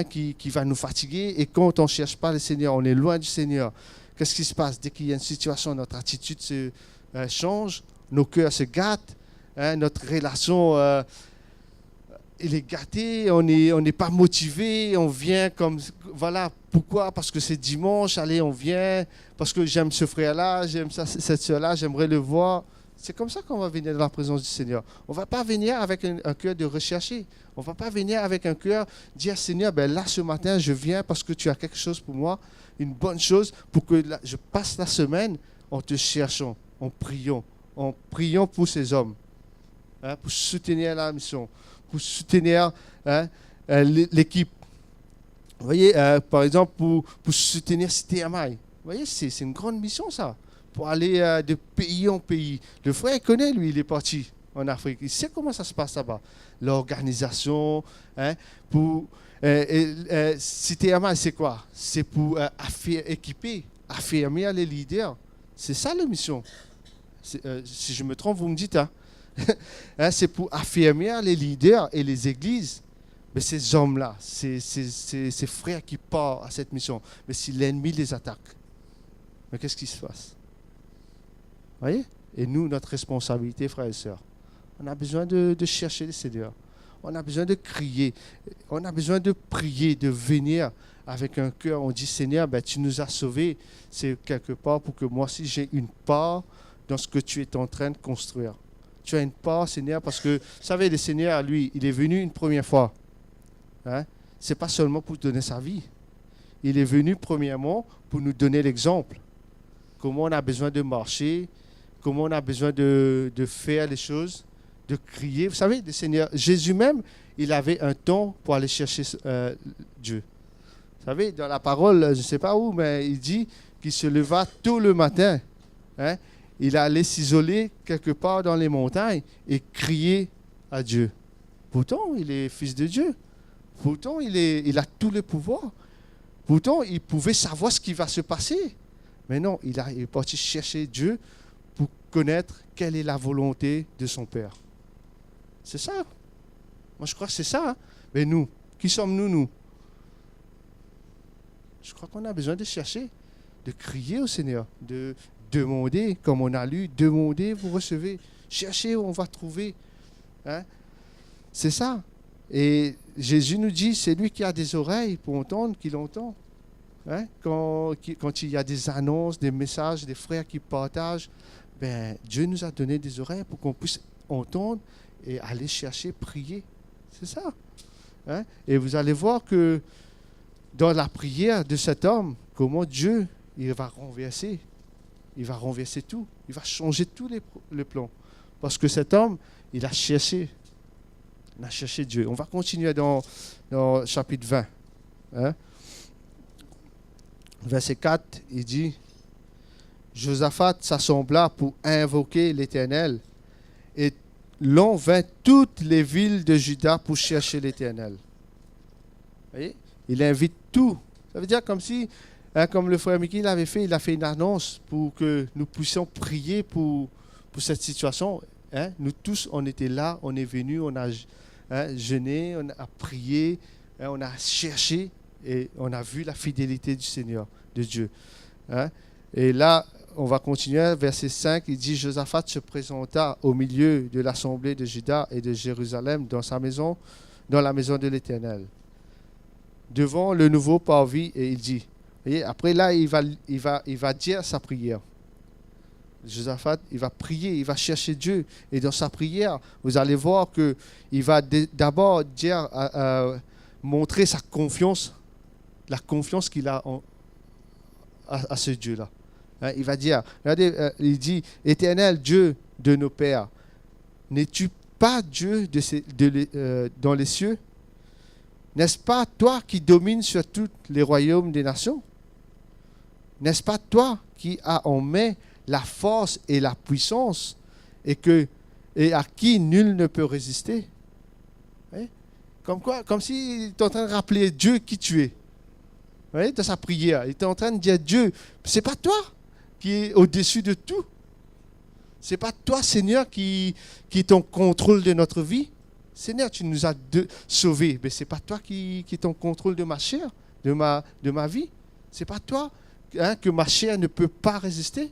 qui va nous fatiguer. Et quand on ne cherche pas le Seigneur, on est loin du Seigneur. Qu'est-ce qui se passe? Dès qu'il y a une situation, notre attitude se change, nos cœurs se gâtent, notre relation il est gâté, on n'est pas motivé, on vient comme, voilà, pourquoi? Parce que c'est dimanche, allez, on vient, parce que j'aime ce frère-là, j'aime cette soeur-là, j'aimerais le voir. C'est comme ça qu'on va venir dans la présence du Seigneur. On ne va pas venir avec un cœur de rechercher. On ne va pas venir avec un cœur dire, Seigneur, ben là, ce matin, je viens parce que tu as quelque chose pour moi, une bonne chose, pour que je passe la semaine en te cherchant, en priant pour ces hommes, pour soutenir la mission, pour soutenir l'équipe. Vous voyez, par exemple, pour soutenir CTMI. Vous voyez, c'est une grande mission, ça. Pour aller de pays en pays. Le frère, il connaît, lui, il est parti en Afrique. Il sait comment ça se passe là-bas. L'organisation, pour... CTMI, c'est quoi? C'est pour équiper, affirmer les leaders. C'est ça, la mission. Si je me trompe, vous me dites, c'est pour affirmer les leaders et les églises. Mais ces hommes-là, ces frères qui partent à cette mission, mais si l'ennemi les attaque, mais qu'est-ce qui se passe? Vous voyez? Et nous, notre responsabilité, frères et sœurs, on a besoin de chercher le Seigneur. On a besoin de crier. On a besoin de prier, de venir avec un cœur. On dit, Seigneur, ben, tu nous as sauvés. C'est quelque part pour que moi aussi, j'ai une part dans ce que tu es en train de construire. Tu as une part, Seigneur, parce que, vous savez, le Seigneur, lui, il est venu une première fois. Ce n'est pas seulement pour donner sa vie. Il est venu, premièrement, pour nous donner l'exemple. Comment on a besoin de marcher, comment on a besoin de faire les choses, de crier. Vous savez, le Seigneur, Jésus même, il avait un temps pour aller chercher Dieu. Vous savez, dans la parole, je ne sais pas où, mais il dit qu'il se leva tôt le matin. Il allait s'isoler quelque part dans les montagnes et crier à Dieu. Pourtant, il est fils de Dieu. Pourtant, il a tous les pouvoirs. Pourtant, il pouvait savoir ce qui va se passer. Mais non, il est parti chercher Dieu pour connaître quelle est la volonté de son Père. C'est ça. Moi, je crois que c'est ça. Mais nous, qui sommes-nous, nous? Je crois qu'on a besoin de chercher, de crier au Seigneur, de demander, comme on a lu, demandez, vous recevez. Cherchez, on va trouver. C'est ça. Et Jésus nous dit, c'est lui qui a des oreilles pour entendre, qu'il entend. Quand il y a des annonces, des messages, des frères qui partagent, ben, Dieu nous a donné des oreilles pour qu'on puisse entendre et aller chercher, prier. C'est ça. Et vous allez voir que dans la prière de cet homme, comment Dieu, il va renverser. Il va renverser tout. Il va changer tous les plans. Parce que cet homme, il a cherché. Il a cherché Dieu. On va continuer dans chapitre 20. Verset 4, il dit, Josaphat s'assembla pour invoquer l'Éternel, et l'on vint toutes les villes de Juda pour chercher l'Éternel. Vous voyez? Il invite tout. Ça veut dire comme si, comme le frère Mickey l'avait fait, il a fait une annonce pour que nous puissions prier pour cette situation. Nous tous, on était là, on est venus, on a jeûné, on a prié, on a cherché. Et on a vu la fidélité du Seigneur, de Dieu. Et là, on va continuer. Verset 5, il dit, Josaphat se présenta au milieu de l'assemblée de Juda et de Jérusalem dans la maison de l'Éternel, devant le nouveau parvis, et il dit, voyez, après là, il va dire sa prière. Josaphat, il va prier, il va chercher Dieu. Et dans sa prière, vous allez voir qu'il va d'abord dire, montrer sa confiance, la confiance qu'il a à ce Dieu-là. Il va dire, regardez, il dit, Éternel Dieu de nos pères, n'es-tu pas Dieu dans les cieux? N'est-ce pas toi qui domines sur tous les royaumes des nations? N'est-ce pas toi qui as en main la force et la puissance et à qui nul ne peut résister? Oui? Comme si tu es en train de rappeler Dieu qui tu es. Oui, dans sa prière. Il est en train de dire Dieu, c'est pas toi qui est au-dessus de tout. C'est pas toi, Seigneur, qui est en contrôle de notre vie. Seigneur, tu nous as sauvés. Mais c'est pas toi qui est en contrôle de ma chair, de ma vie. C'est pas toi que ma chair ne peut pas résister.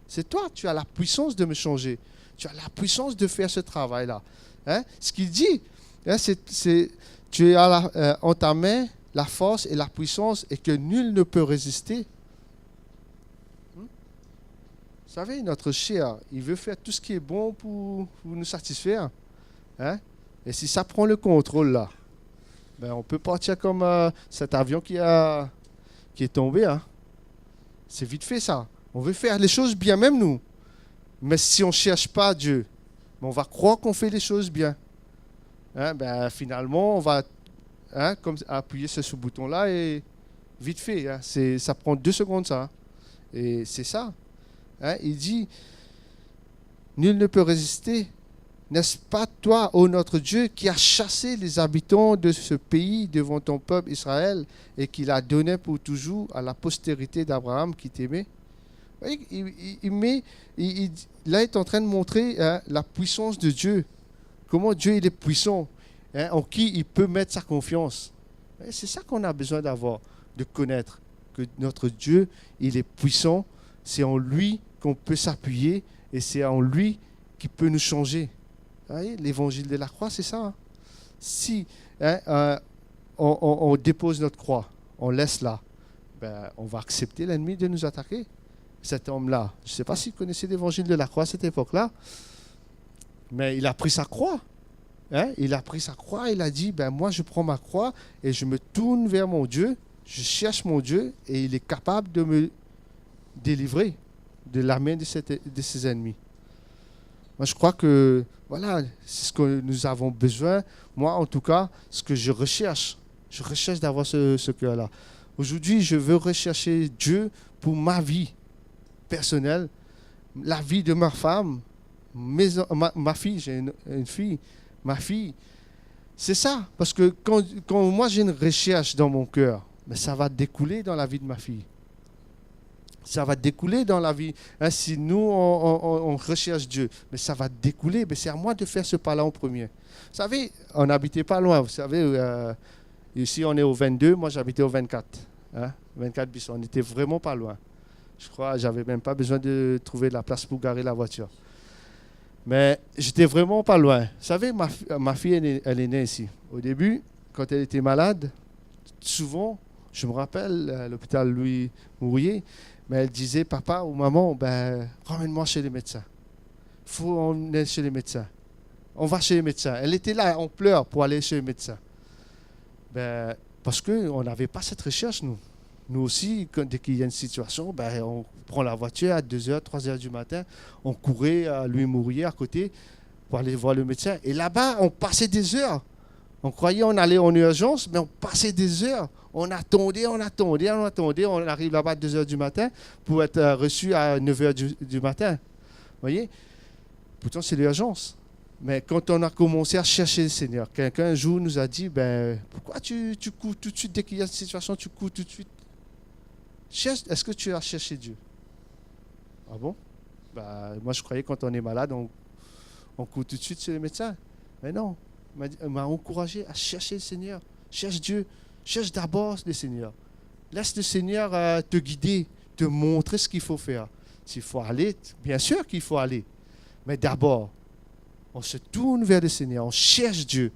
C'est toi, tu as la puissance de me changer. Tu as la puissance de faire ce travail-là. Ce qu'il dit, tu as en ta main la force et la puissance et que nul ne peut résister. Vous savez, notre chair, il veut faire tout ce qui est bon pour nous satisfaire. Et si ça prend le contrôle là, ben on peut partir comme cet avion qui est tombé. C'est vite fait ça. On veut faire les choses bien, même nous. Mais si on ne cherche pas Dieu, on va croire qu'on fait les choses bien. Ben, finalement, on va comme appuyer sur ce bouton-là et vite fait. Ça prend 2 secondes ça. Et c'est ça. Il dit, nul ne peut résister. N'est-ce pas toi, ô notre Dieu, qui a chassé les habitants de ce pays devant ton peuple Israël et qui l'a donné pour toujours à la postérité d'Abraham qui t'aimait? Là, il est en train de montrer la puissance de Dieu. Comment Dieu il est puissant, en qui il peut mettre sa confiance. C'est ça qu'on a besoin d'avoir, de connaître, que notre Dieu, il est puissant. C'est en lui qu'on peut s'appuyer et c'est en lui qui peut nous changer. Vous voyez, l'évangile de la croix, c'est ça. Si on dépose notre croix, on laisse là, ben, on va accepter l'ennemi de nous attaquer. Cet homme-là, je ne sais pas s'il connaissait l'évangile de la croix à cette époque-là, mais il a pris sa croix. Il a pris sa croix, il a dit, ben, moi je prends ma croix et je me tourne vers mon Dieu, je cherche mon Dieu et il est capable de me délivrer de la main de ses ennemis. Moi, je crois que, voilà, c'est ce que nous avons besoin. Moi, en tout cas, ce que je recherche d'avoir ce cœur-là. Aujourd'hui, je veux rechercher Dieu pour ma vie personnelle, la vie de ma femme, ma fille, j'ai une fille, ma fille. C'est ça, parce que quand moi j'ai une recherche dans mon cœur, mais ça va découler dans la vie de ma fille. Ça va découler dans la vie. Si nous, on recherche Dieu, mais ça va découler. Mais c'est à moi de faire ce pas-là en premier. Vous savez, on n'habitait pas loin. Vous savez, ici, on est au 22. Moi, j'habitais au 24. 24 bis. On n'était vraiment pas loin. Je crois que je n'avais même pas besoin de trouver de la place pour garer la voiture. Mais j'étais vraiment pas loin. Vous savez, ma fille, elle est née ici. Au début, quand elle était malade, souvent, je me rappelle, à l'hôpital Louis Mourier, mais elle disait, papa ou maman, ben, ramène-moi chez les médecins. Il faut qu'on aille chez les médecins. On va chez les médecins. Elle était là, on pleure pour aller chez les médecins. Ben, parce qu'on n'avait pas cette recherche, nous. Nous aussi, dès qu'il y a une situation, ben, on prend la voiture à 2h, 3h du matin, on courait à Louis Mourier à côté pour aller voir le médecin. Et là-bas, on passait des heures. On croyait qu'on allait en urgence, mais on passait des heures. On attendait. On arrive là-bas à 2h du matin pour être reçu à 9h du matin. Vous voyez? Pourtant, c'est l'urgence. Mais quand on a commencé à chercher le Seigneur, quelqu'un un jour nous a dit, ben, pourquoi tu cours tout de suite, dès qu'il y a une situation, tu cours tout de suite? Est-ce que tu as cherché Dieu? Ah bon? Ben, moi, je croyais que quand on est malade, on court tout de suite chez le médecin. Mais non. Il m'a encouragé à chercher le Seigneur. Cherche Dieu. Cherche d'abord le Seigneur. Laisse le Seigneur te guider, te montrer ce qu'il faut faire. S'il faut aller, bien sûr qu'il faut aller. Mais d'abord, on se tourne vers le Seigneur, on cherche Dieu.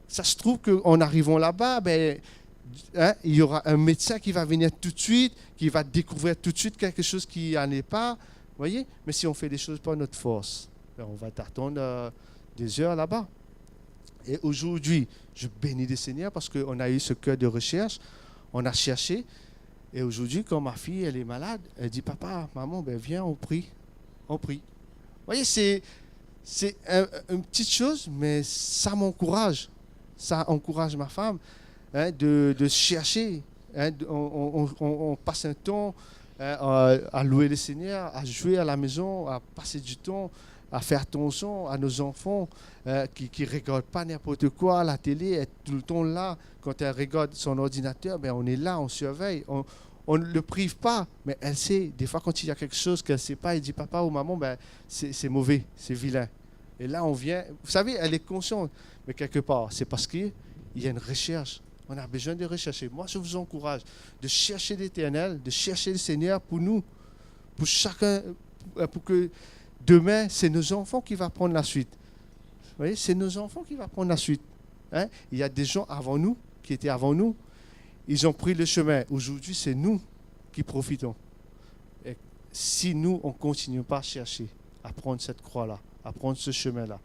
Ça se trouve qu'en arrivant là-bas, ben, il y aura un médecin qui va venir tout de suite, qui va découvrir tout de suite quelque chose qui n'en est pas. Voyez? Mais si on fait les choses par notre force, ben, on va t'attendre des heures là-bas. Et aujourd'hui, je bénis le Seigneur parce qu'on a eu ce cœur de recherche, on a cherché. Et aujourd'hui, quand ma fille elle est malade, elle dit, papa, maman, ben viens, on prie. On prie. Vous voyez, c'est une petite chose, mais ça m'encourage. Ça encourage ma femme de chercher. On passe un temps à louer le Seigneur, à jouer à la maison, à passer du temps, à faire attention à nos enfants qui ne regardent pas n'importe quoi à la télé, être tout le temps là. Quand elle regarde son ordinateur, ben on est là, on surveille. On ne le prive pas, mais elle sait. Des fois, quand il y a quelque chose qu'elle ne sait pas, elle dit papa ou maman, ben, c'est mauvais, c'est vilain. Et là, on vient. Vous savez, elle est consciente, mais quelque part, c'est parce qu'il y a une recherche. On a besoin de rechercher. Moi, je vous encourage de chercher l'Éternel, de chercher le Seigneur pour nous, pour chacun, pour que demain, c'est nos enfants qui vont prendre la suite. Vous voyez, c'est nos enfants qui vont prendre la suite. Hein? Il y a des gens avant nous, qui étaient avant nous, ils ont pris le chemin. Aujourd'hui, c'est nous qui profitons. Et si nous, on ne continue pas à chercher, à prendre cette croix-là, à prendre ce chemin-là,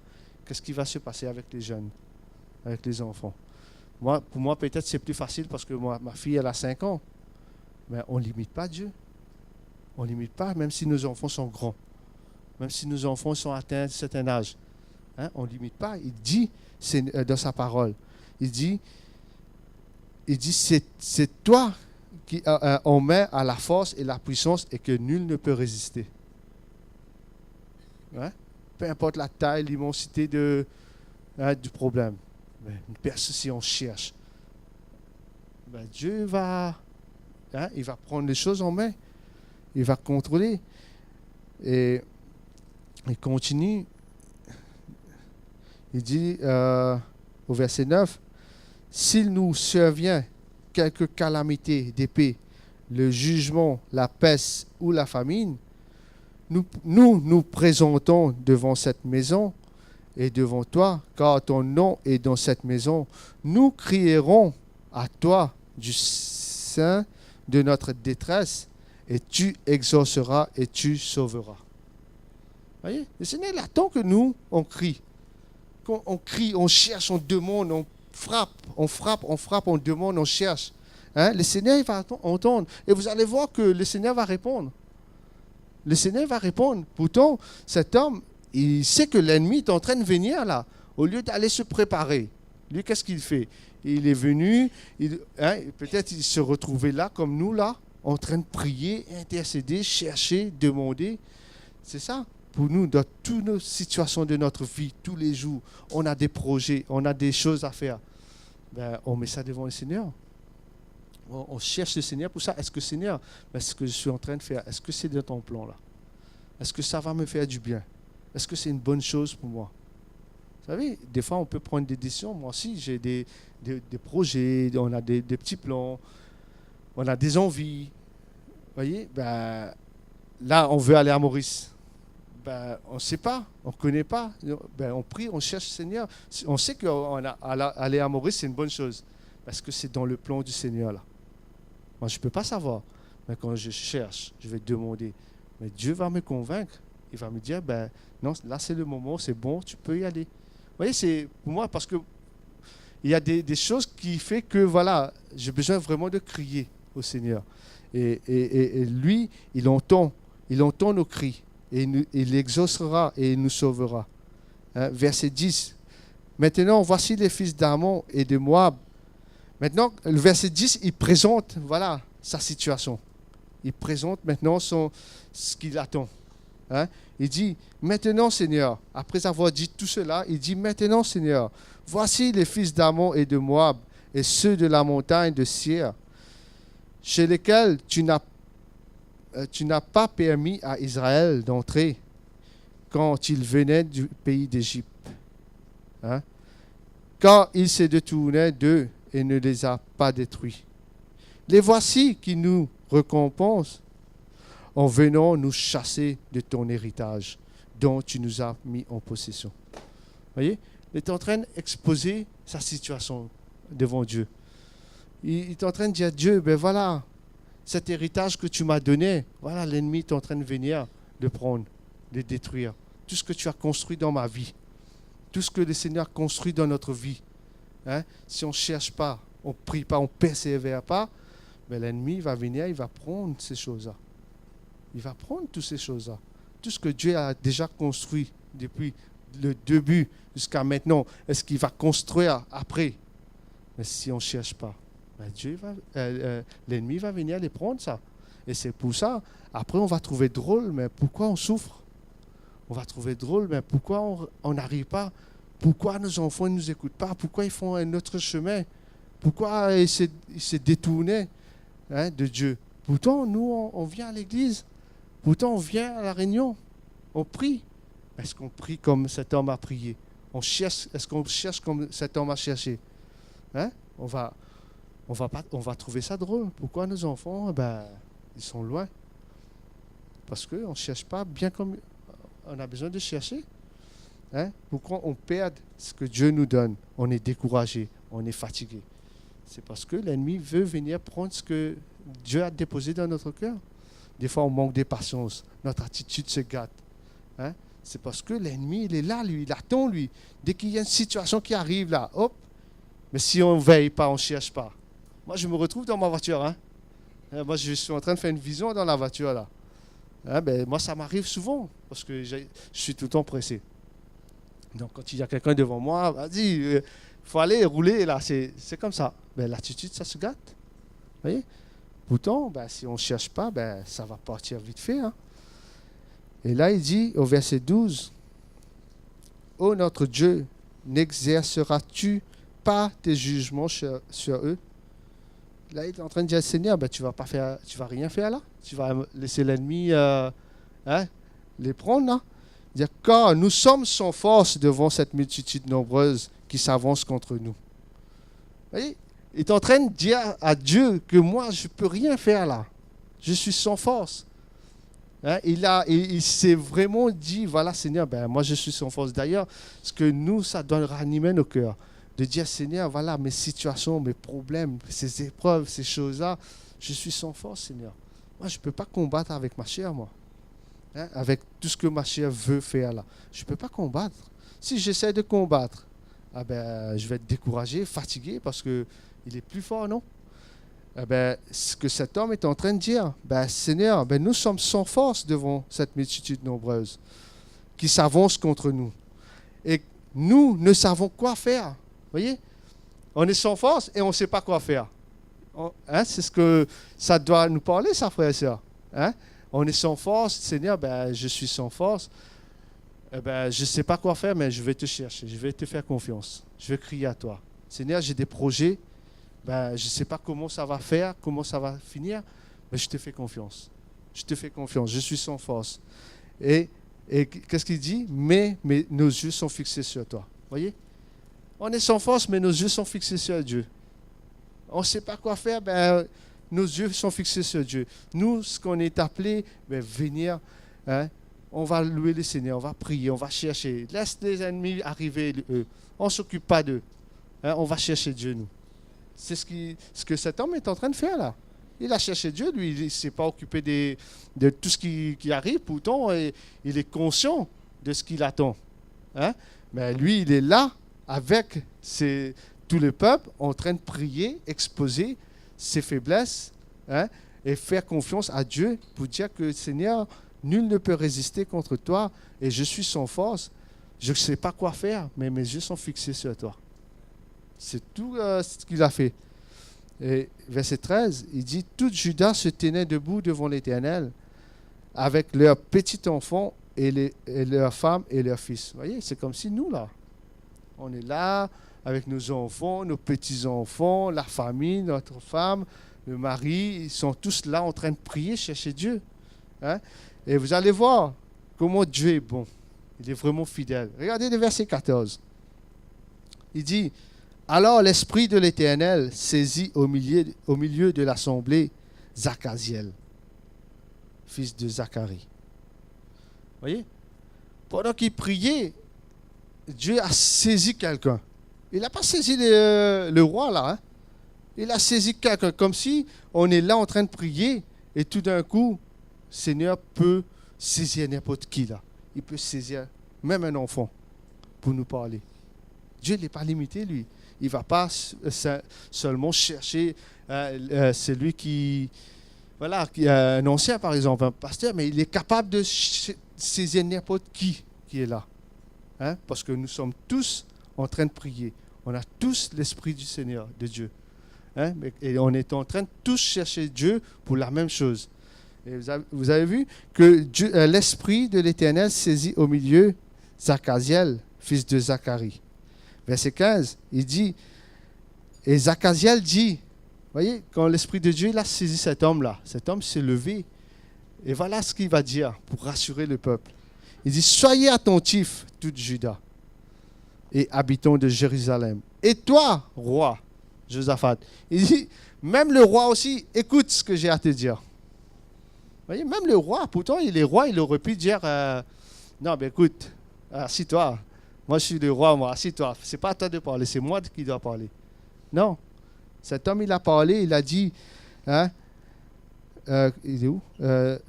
qu'est-ce qui va se passer avec les jeunes, avec les enfants? Pour moi, peut-être c'est plus facile parce que ma fille, elle a 5 ans. Mais on ne limite pas Dieu. On ne limite pas, même si nos enfants sont grands. Même si nos enfants sont atteints d'un certain âge. Hein, on ne limite pas. Il dit dans sa parole, il dit c'est toi qui on met à la force et la puissance et que nul ne peut résister. Hein? Peu importe la taille, l'immensité du problème. Mais si on cherche, ben Dieu il va prendre les choses en main. Il va contrôler. Et il continue. Il dit au verset 9, « S'il nous survient quelque calamité d'épée, le jugement, la peste ou la famine, nous présentons devant cette maison et devant toi, car ton nom est dans cette maison. Nous crierons à toi du sein de notre détresse, et tu exauceras et tu sauveras. » Voyez, le Seigneur attend que nous, on crie. On crie, on cherche, on demande, on frappe, on demande, on cherche. Hein? Le Seigneur il va entendre. Et vous allez voir que le Seigneur va répondre. Le Seigneur va répondre. Pourtant, cet homme, il sait que l'ennemi est en train de venir là. Au lieu d'aller se préparer, lui, qu'est-ce qu'il fait? Il est venu, peut-être il se retrouvait là, comme nous là, en train de prier, intercéder, chercher, demander. C'est ça. Pour nous, dans toutes nos situations de notre vie, tous les jours, on a des projets, on a des choses à faire. Ben, on met ça devant le Seigneur. On cherche le Seigneur pour ça. Est-ce que Seigneur, ce que je suis en train de faire, est-ce que c'est dans ton plan là? Est-ce que ça va me faire du bien? Est-ce que c'est une bonne chose pour moi? Vous savez, des fois, on peut prendre des décisions. Moi aussi, j'ai des projets, on a des petits plans, on a des envies. Vous voyez, ben, là, on veut aller à Maurice. Ben, on ne sait pas, on ne connaît pas. Ben, on prie, on cherche le Seigneur. On sait qu'aller à Maurice, c'est une bonne chose. Parce que c'est dans le plan du Seigneur. Là. Moi, je ne peux pas savoir. Mais quand je cherche, je vais demander. Mais Dieu va me convaincre. Il va me dire, ben, non, là, c'est le moment, c'est bon, tu peux y aller. Vous voyez, c'est pour moi, parce que il y a des choses qui font que, voilà, j'ai besoin vraiment de crier au Seigneur. Et lui, il entend nos cris. Et il exaucera et il nous sauvera. Hein, verset 10. Maintenant, voici les fils d'Ammon et de Moab. Maintenant, le verset 10, il présente, voilà, sa situation. Il présente maintenant ce qu'il attend. Hein. Il dit, maintenant, Seigneur, après avoir dit tout cela, il dit, maintenant, Seigneur, voici les fils d'Ammon et de Moab et ceux de la montagne de Seir, chez lesquels tu n'as pas permis à Israël d'entrer quand il venait du pays d'Égypte. Hein? Quand il s'est détourné d'eux et ne les a pas détruits. Les voici qui nous récompensent en venant nous chasser de ton héritage dont tu nous as mis en possession. Vous voyez? Il est en train d'exposer sa situation devant Dieu. Il est en train de dire, Dieu, ben voilà, cet héritage que tu m'as donné, voilà, l'ennemi est en train de venir le prendre, le détruire. Tout ce que tu as construit dans ma vie, tout ce que le Seigneur a construit dans notre vie. Hein? Si on ne cherche pas, on ne prie pas, on ne persévère pas, ben l'ennemi va venir, il va prendre ces choses-là. Il va prendre toutes ces choses-là. Tout ce que Dieu a déjà construit depuis le début jusqu'à maintenant, est-ce qu'il va construire après? Mais si on ne cherche pas, ben l'ennemi va venir les prendre ça. Et c'est pour ça, après on va trouver drôle, mais pourquoi on souffre? On va trouver drôle, mais pourquoi on n'arrive pas? Pourquoi nos enfants ne nous écoutent pas? Pourquoi ils font un autre chemin? Pourquoi ils se détournent de Dieu? Pourtant, nous, on vient à l'église. Pourtant, on vient à la réunion. On prie. Est-ce qu'on prie comme cet homme a prié? Est-ce qu'on cherche comme cet homme a cherché? On va trouver ça drôle. Pourquoi nos enfants, ils sont loin? Parce qu'on ne cherche pas bien comme on a besoin de chercher. Pourquoi on perd ce que Dieu nous donne? On est découragé, on est fatigué. C'est parce que l'ennemi veut venir prendre ce que Dieu a déposé dans notre cœur. Des fois, on manque de patience. Notre attitude se gâte. C'est parce que l'ennemi, il est là, lui. Il attend, lui. Dès qu'il y a une situation qui arrive, là, hop. Mais si on ne veille pas, on ne cherche pas. Moi, je me retrouve dans ma voiture. Moi, je suis en train de faire une vision dans la voiture, là. Moi, ça m'arrive souvent parce que je suis tout le temps pressé. Donc, quand il y a quelqu'un devant moi, vas-y, il faut aller rouler, là. C'est comme ça. L'attitude, ça se gâte. Vous voyez? Pourtant, si on ne cherche pas, ça va partir vite fait. Et là, il dit au verset 12, « Ô notre Dieu, n'exerceras-tu pas tes jugements sur eux ?» Là, il est en train de dire, « Seigneur, tu vas rien faire là? Tu vas laisser l'ennemi les prendre là? » Il dit, « Car nous sommes sans force devant cette multitude nombreuse qui s'avance contre nous. » Vous voyez? Il est en train de dire à Dieu que moi, je ne peux rien faire là. Je suis sans force. Il s'est vraiment dit, voilà Seigneur, moi je suis sans force. D'ailleurs, ce que nous, ça doit ranimer nos cœurs. De dire, Seigneur, voilà mes situations, mes problèmes, ces épreuves, ces choses-là, je suis sans force, Seigneur. Moi, je ne peux pas combattre avec ma chair, moi. Avec tout ce que ma chair veut faire là. Je ne peux pas combattre. Si j'essaie de combattre, je vais être découragé, fatigué, parce qu'il est plus fort, non? Ce que cet homme est en train de dire, Seigneur, nous sommes sans force devant cette multitude nombreuse qui s'avance contre nous. Et nous ne savons quoi faire. Vous voyez? On est sans force et on ne sait pas quoi faire. C'est ce que ça doit nous parler, ça, frères et sœurs. On est sans force. Seigneur, je suis sans force. Je ne sais pas quoi faire, mais je vais te chercher. Je vais te faire confiance. Je vais crier à toi. Seigneur, j'ai des projets. Je ne sais pas comment ça va faire, comment ça va finir, mais je te fais confiance. Je te fais confiance. Je suis sans force. Et qu'est-ce qu'il dit? Mais nos yeux sont fixés sur toi. Vous voyez? On est sans force, mais nos yeux sont fixés sur Dieu. On ne sait pas quoi faire, nos yeux sont fixés sur Dieu. Nous, ce qu'on est appelé, venir, on va louer le Seigneur, on va prier, on va chercher. Laisse les ennemis arriver, eux. On ne s'occupe pas d'eux. On va chercher Dieu, nous. C'est ce que cet homme est en train de faire là. Il a cherché Dieu, lui, il ne s'est pas occupé de tout ce qui arrive, pourtant il est conscient de ce qu'il attend. Mais lui, il est là avec tout le peuple en train de prier, exposer ses faiblesses et faire confiance à Dieu pour dire que Seigneur, nul ne peut résister contre toi et je suis sans force. Je ne sais pas quoi faire, mais mes yeux sont fixés sur toi. C'est tout ce qu'il a fait. Et verset 13, il dit, « Tout Juda se tenait debout devant l'Éternel avec leurs petits enfants et leurs femmes et leurs fils. » Vous voyez, c'est comme si nous, là, on est là avec nos enfants, nos petits-enfants, la famille, notre femme, le mari, ils sont tous là en train de prier, chercher Dieu. Et vous allez voir comment Dieu est bon. Il est vraiment fidèle. Regardez le verset 14. Il dit, « Alors l'Esprit de l'Éternel saisit au milieu de l'assemblée Zachaziel, fils de Zacharie. » Vous voyez? Pendant qu'il priait, Dieu a saisi quelqu'un. Il n'a pas saisi le roi là. Il a saisi quelqu'un, comme si on est là en train de prier et tout d'un coup, le Seigneur peut saisir n'importe qui là. Il peut saisir même un enfant pour nous parler. Dieu n'est pas limité, lui. Il ne va pas seulement chercher celui qui est un ancien, par exemple, un pasteur, mais il est capable de saisir n'importe qui est là. Parce que nous sommes tous en train de prier. On a tous l'Esprit du Seigneur, de Dieu. Et on est en train de tous chercher Dieu pour la même chose. Et vous avez vu que l'Esprit de l'Éternel saisit au milieu Zachaziel, fils de Zacharie. Verset 15, il dit, et Zachaziel dit, voyez, quand l'Esprit de Dieu il a saisi cet homme-là, cet homme s'est levé. Et voilà ce qu'il va dire pour rassurer le peuple. Il dit, soyez attentifs, toute Juda, et habitants de Jérusalem. Et toi, roi, Josaphat, il dit, même le roi aussi, écoute ce que j'ai à te dire. Vous voyez, même le roi, pourtant il est roi, il aurait pu dire, non, mais écoute, assis-toi. Moi, je suis le roi, moi, assis-toi. Ce n'est pas à toi de parler, c'est moi qui dois parler. Non. Cet homme, il a parlé, il a dit, hein, il est où?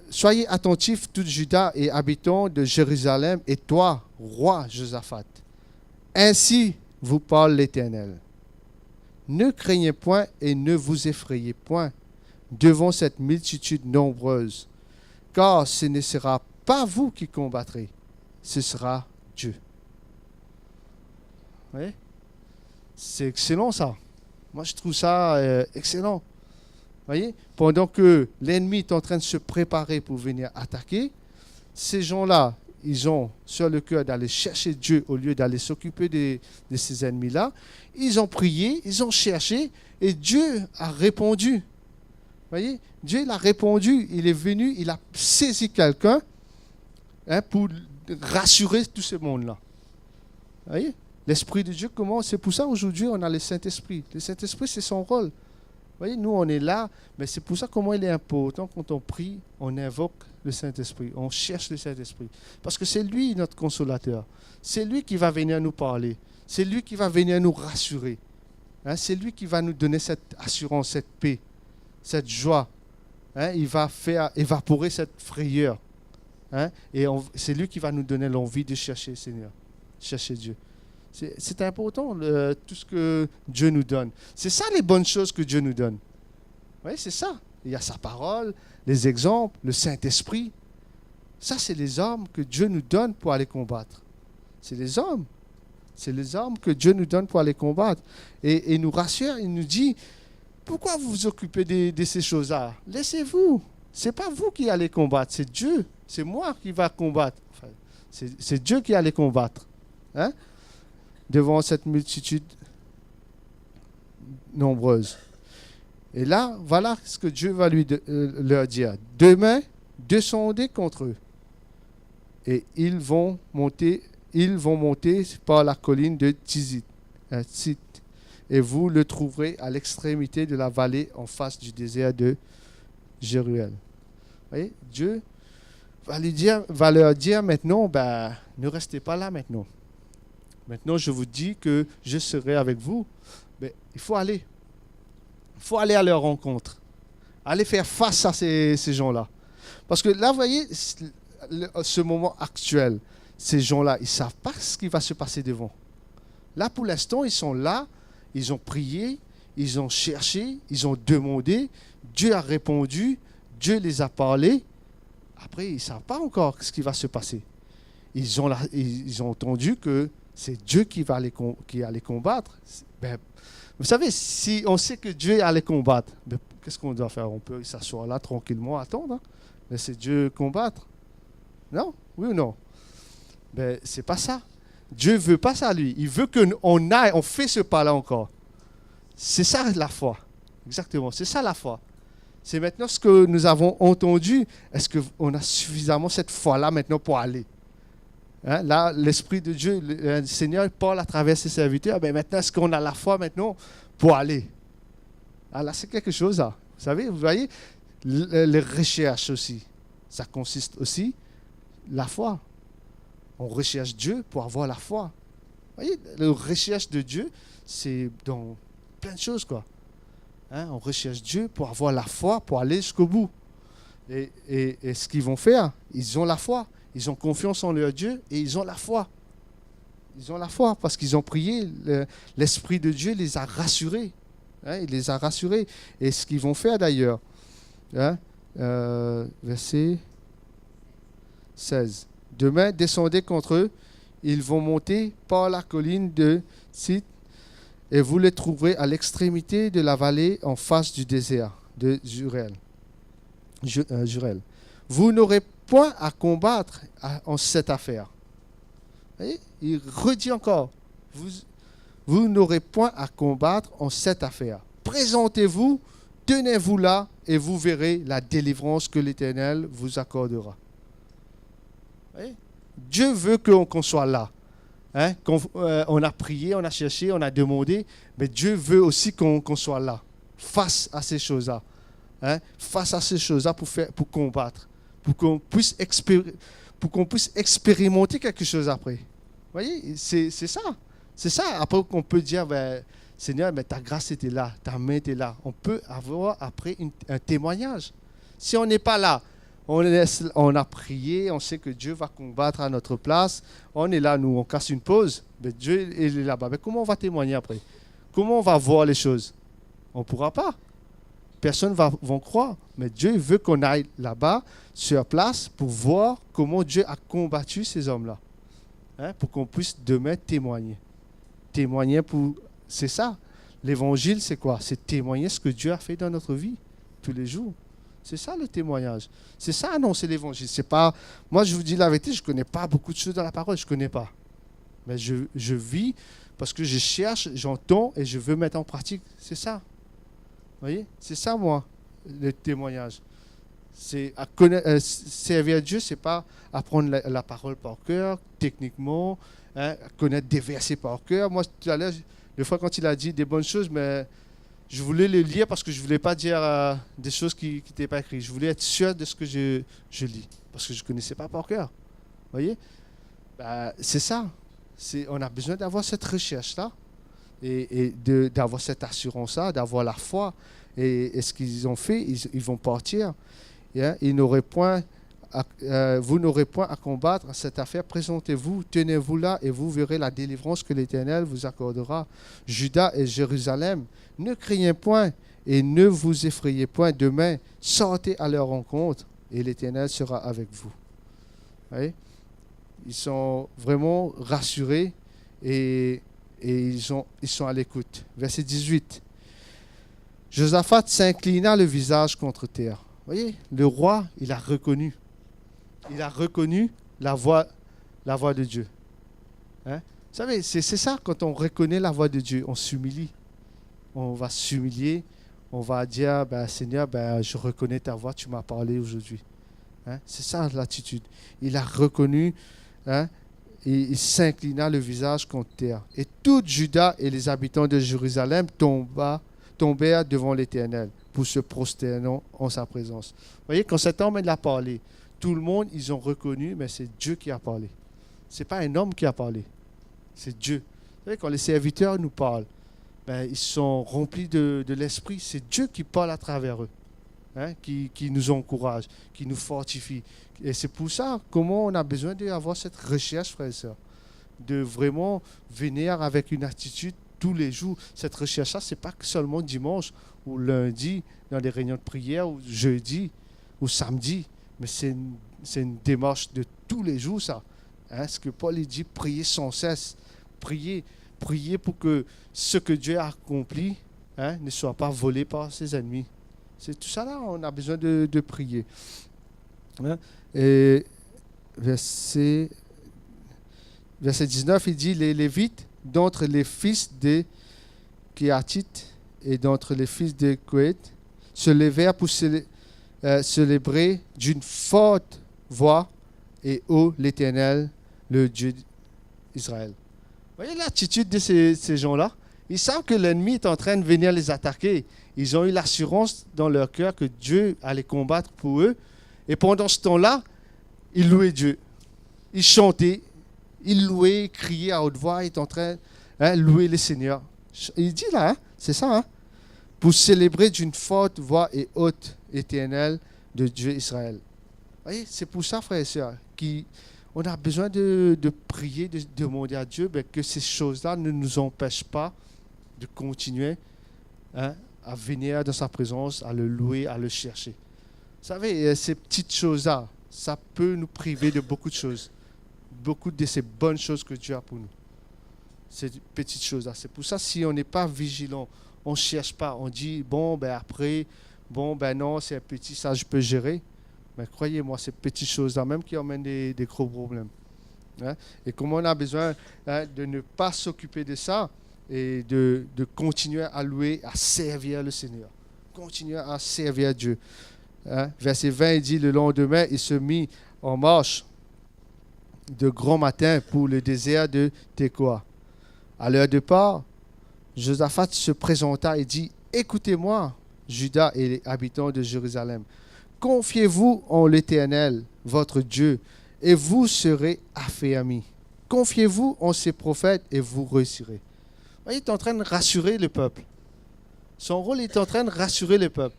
Soyez attentifs, toute Juda et habitants de Jérusalem, et toi, roi Josaphat. Ainsi vous parle l'Éternel. Ne craignez point et ne vous effrayez point devant cette multitude nombreuse, car ce ne sera pas vous qui combattrez, ce sera Dieu. Oui? C'est excellent ça. Moi je trouve ça excellent. Voyez? Pendant que l'ennemi est en train de se préparer pour venir attaquer, ces gens-là, ils ont sur le cœur d'aller chercher Dieu au lieu d'aller s'occuper de ces ennemis-là. Ils ont prié, ils ont cherché et Dieu a répondu. Voyez? Dieu il a répondu, il est venu, il a saisi quelqu'un pour rassurer tout ce monde-là. Voyez? L'Esprit de Dieu, comment? C'est pour ça aujourd'hui on a le Saint-Esprit. Le Saint-Esprit, c'est son rôle. Voyez, nous on est là, mais c'est pour ça comment il est important quand on prie, on invoque le Saint-Esprit, on cherche le Saint-Esprit. Parce que c'est lui notre consolateur. C'est lui qui va venir nous parler. C'est lui qui va venir nous rassurer. C'est lui qui va nous donner cette assurance, cette paix, cette joie. Il va faire évaporer cette frayeur. Et c'est lui qui va nous donner l'envie de chercher le Seigneur, chercher Dieu. C'est important, tout ce que Dieu nous donne. C'est ça les bonnes choses que Dieu nous donne. Oui, c'est ça. Il y a sa parole, les exemples, le Saint-Esprit. Ça, c'est les armes que Dieu nous donne pour aller combattre. C'est les armes. C'est les armes que Dieu nous donne pour aller combattre. Et il nous rassure, il nous dit, pourquoi vous vous occupez de ces choses-là? Laissez-vous. Ce n'est pas vous qui allez combattre, c'est Dieu. C'est moi qui va combattre. Enfin, c'est Dieu qui allait combattre. Devant cette multitude nombreuse. Et là, voilà ce que Dieu va leur dire. Demain, descendez contre eux. Et ils vont monter par la colline de Tzit. Et vous le trouverez à l'extrémité de la vallée en face du désert de Jéruel. Vous voyez, Dieu va leur dire maintenant, ne restez pas là maintenant. Maintenant, je vous dis que je serai avec vous. Mais il faut aller. Il faut aller à leur rencontre. Aller faire face à ces gens-là. Parce que là, vous voyez, ce moment actuel, ces gens-là, ils ne savent pas ce qui va se passer devant. Là, pour l'instant, ils sont là, ils ont prié, ils ont cherché, ils ont demandé, Dieu a répondu, Dieu les a parlé. Après, ils ne savent pas encore ce qui va se passer. Ils ont entendu que c'est Dieu qui allait combattre. Vous savez, si on sait que Dieu allait combattre, qu'est-ce qu'on doit faire? On peut s'asseoir là tranquillement, attendre. Laisser Dieu combattre. Non? Oui ou non? C'est pas ça. Dieu veut pas ça, lui. Il veut qu'on aille, on fait ce pas-là encore. C'est ça la foi. Exactement, c'est ça la foi. C'est maintenant ce que nous avons entendu. Est-ce qu'on a suffisamment cette foi-là maintenant pour aller? Là, l'Esprit de Dieu, le Seigneur parle à travers ses serviteurs. Maintenant, est-ce qu'on a la foi maintenant pour aller? Là, c'est quelque chose. Là. Vous voyez, les recherches aussi. Ça consiste aussi la foi. On recherche Dieu pour avoir la foi. Vous voyez, la recherche de Dieu, c'est dans plein de choses, quoi. On recherche Dieu pour avoir la foi, pour aller jusqu'au bout. Et ce qu'ils vont faire, ils ont la foi. Ils ont confiance en leur Dieu et ils ont la foi. Ils ont la foi parce qu'ils ont prié. L'Esprit de Dieu les a rassurés. Il les a rassurés. Et ce qu'ils vont faire d'ailleurs, verset 16. Demain, descendez contre eux. Ils vont monter par la colline de Tzit et vous les trouverez à l'extrémité de la vallée en face du désert de Jéruel. Jurel. Vous n'aurez point à combattre en cette affaire. Vous voyez, il redit encore, vous n'aurez point à combattre en cette affaire. Présentez-vous, tenez-vous là, et vous verrez la délivrance que l'Éternel vous accordera. Vous voyez? Dieu veut qu'on soit là. Hein? On a prié, on a cherché, on a demandé, mais Dieu veut aussi qu'on soit là, face à ces choses-là. Hein? Face à ces choses-là pour combattre, pour qu'on puisse expérimenter quelque chose après. Vous voyez, c'est ça. C'est ça. Après, on peut dire, ben, Seigneur, mais ta grâce était là, ta main était là. On peut avoir après un témoignage. Si on n'est pas là, on a prié, on sait que Dieu va combattre à notre place. On est là, nous, on casse une pause. Mais Dieu est là-bas. Mais comment on va témoigner après? Comment on va voir les choses? On ne pourra pas. Personne ne va croire. Mais Dieu veut qu'on aille là-bas, sur place, pour voir comment Dieu a combattu ces hommes-là. Hein? Pour qu'on puisse demain témoigner. Témoigner pour... C'est ça. L'évangile, c'est quoi? C'est témoigner ce que Dieu a fait dans notre vie, tous les jours. C'est ça le témoignage. C'est ça annoncer l'évangile. C'est pas... Moi, je vous dis la vérité, je ne connais pas beaucoup de choses dans la parole. Je ne connais pas. Mais je vis parce que je cherche, j'entends et je veux mettre en pratique. C'est ça. Vous voyez? C'est ça, moi, le témoignage. C'est servir à Dieu, c'est pas apprendre la parole par cœur, techniquement, hein, connaître des versets par cœur. Moi, tout à l'heure, des fois, quand il a dit des bonnes choses, mais je voulais les lire parce que je ne voulais pas dire des choses qui n'étaient pas écrites. Je voulais être sûr de ce que je lis, parce que je ne connaissais pas par cœur. Vous voyez? C'est ça. On a besoin d'avoir cette recherche-là et d'avoir cette assurance-là, d'avoir la foi. Et ce qu'ils ont fait, ils vont partir. Yeah? Vous n'aurez point à combattre cette affaire. Présentez-vous, tenez-vous là et vous verrez la délivrance que l'Éternel vous accordera. Juda et Jérusalem, ne craignez point et ne vous effrayez point. Demain, sortez à leur rencontre et l'Éternel sera avec vous. Vous voyez? Ils sont vraiment rassurés et ils sont à l'écoute. Verset 18. Josaphat s'inclina le visage contre terre. Vous voyez, le roi, il a reconnu. Il a reconnu la voix de Dieu. Hein? Vous savez, c'est ça, quand on reconnaît la voix de Dieu, on s'humilie. On va s'humilier, on va dire, Seigneur, je reconnais ta voix, tu m'as parlé aujourd'hui. Hein? C'est ça l'attitude. Il a reconnu, hein, et il s'inclina le visage contre terre. Et tout Juda et les habitants de Jérusalem tombèrent devant l'Éternel pour se prosterner en sa présence. Vous voyez, quand cet homme a parlé, tout le monde, ils ont reconnu, mais c'est Dieu qui a parlé. Ce n'est pas un homme qui a parlé, c'est Dieu. Vous savez, quand les serviteurs nous parlent, ils sont remplis de l'Esprit. C'est Dieu qui parle à travers eux, hein, qui nous encourage, qui nous fortifie. Et c'est pour ça, comment on a besoin d'avoir cette recherche, frères et sœurs, de vraiment venir avec une attitude tous les jours. Cette recherche-là, ce n'est pas seulement dimanche ou lundi dans des réunions de prière ou jeudi ou samedi, mais c'est une démarche de tous les jours, ça. Hein, ce que Paul dit, prier sans cesse. Prier pour que ce que Dieu a accompli, hein, ne soit pas volé par ses ennemis. C'est tout ça là, on a besoin de prier. Hein? Et verset 19, il dit, les Lévites, d'entre les fils des Kéatites et d'entre les fils des Kohath, se levèrent pour célébrer d'une forte voix et ô l'Éternel, le Dieu d'Israël. Vous voyez l'attitude de ces gens-là? Ils savent que l'ennemi est en train de venir les attaquer. Ils ont eu l'assurance dans leur cœur que Dieu allait combattre pour eux. Et pendant ce temps-là, ils louaient Dieu. Ils chantaient, ils louaient, ils criaient à haute voix. Ils étaient en train de louer le Seigneur. Il dit là, hein, c'est ça, hein? Pour célébrer d'une forte voix et haute éternelle de Dieu Israël. Vous voyez, c'est pour ça, frères et sœurs, on a besoin de prier, de demander à Dieu que ces choses-là ne nous empêchent pas de continuer, hein, à venir dans sa présence, à le louer, à le chercher. Vous savez, ces petites choses-là, ça peut nous priver de beaucoup de choses. Beaucoup de ces bonnes choses que Dieu a pour nous. Ces petites choses-là. C'est pour ça, si on n'est pas vigilant, on ne cherche pas, on dit, après, bon, ben non, c'est petit, ça je peux gérer. Mais croyez-moi, ces petites choses-là, même qui emmènent des gros problèmes. Hein. Et comme on a besoin de ne pas s'occuper de ça et de continuer à louer, à servir le Seigneur. Continuer à servir Dieu. Hein. Verset 20, il dit, le lendemain, il se mit en marche de grand matin pour le désert de Tekoa. À leur départ, Josaphat se présenta et dit, écoutez-moi, Juda et les habitants de Jérusalem. Confiez-vous en l'Éternel, votre Dieu, et vous serez affermis. Confiez-vous en ses prophètes et vous réussirez. Il est en train de rassurer le peuple. Son rôle est en train de rassurer le peuple.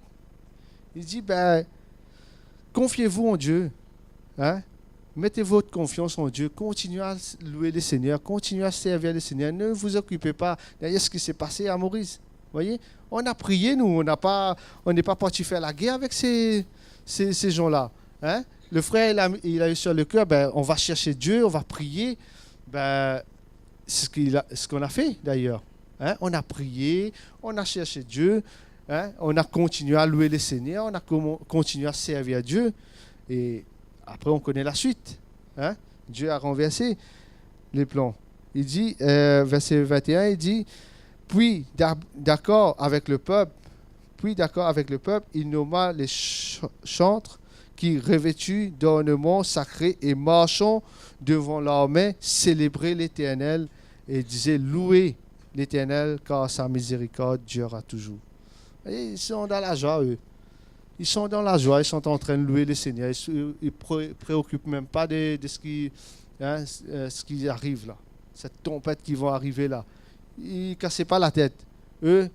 Il dit, confiez-vous en Dieu. Hein? Mettez votre confiance en Dieu. Continuez à louer le Seigneur. Continuez à servir le Seigneur. Ne vous occupez pas derrière ce qui s'est passé à Maurice. Voyez, on a prié, nous. On n'est pas parti faire la guerre avec ces gens-là. Hein? Le frère, il a eu sur le cœur, on va chercher Dieu, on va prier. C'est ce qu'on a fait d'ailleurs. Hein? On a prié, on a cherché Dieu, hein? On a continué à louer le Seigneur, on a continué à servir Dieu. Et après, on connaît la suite. Hein? Dieu a renversé les plans. Il dit, verset 21, il dit, puis d'accord avec le peuple, il nomma les chantres qui, revêtus d'ornements sacrés et marchant devant l'armée, célébraient l'Éternel et disaient, louez l'Éternel, car sa miséricorde durera toujours. Et ils sont dans la joie, eux. Ils sont dans la joie, ils sont en train de louer le Seigneur. Ils ne préoccupent même pas de ce qui arrive là. Cette tempête qui va arriver là. Ils ne cassaient pas la tête. Eux,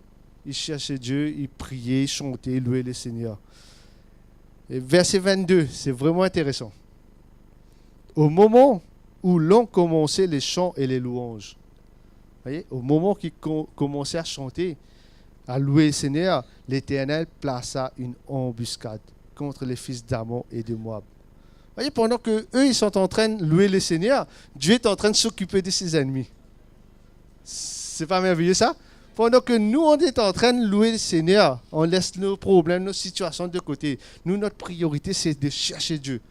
ils cherchaient Dieu, ils priaient, ils chantaient, ils louaient le Seigneur. Et verset 22, c'est vraiment intéressant. Au moment où l'on commençait les chants et les louanges, voyez, au moment qu'ils commençaient à chanter, à louer le Seigneur, l'Éternel plaça une embuscade contre les fils d'Ammon et de Moab. Voyez, pendant qu'eux, ils sont en train de louer le Seigneur, Dieu est en train de s'occuper de ses ennemis. C'est pas merveilleux ça? Pendant que nous, on est en train de louer le Seigneur, on laisse nos problèmes, nos situations de côté. Nous, notre priorité, c'est de chercher Dieu.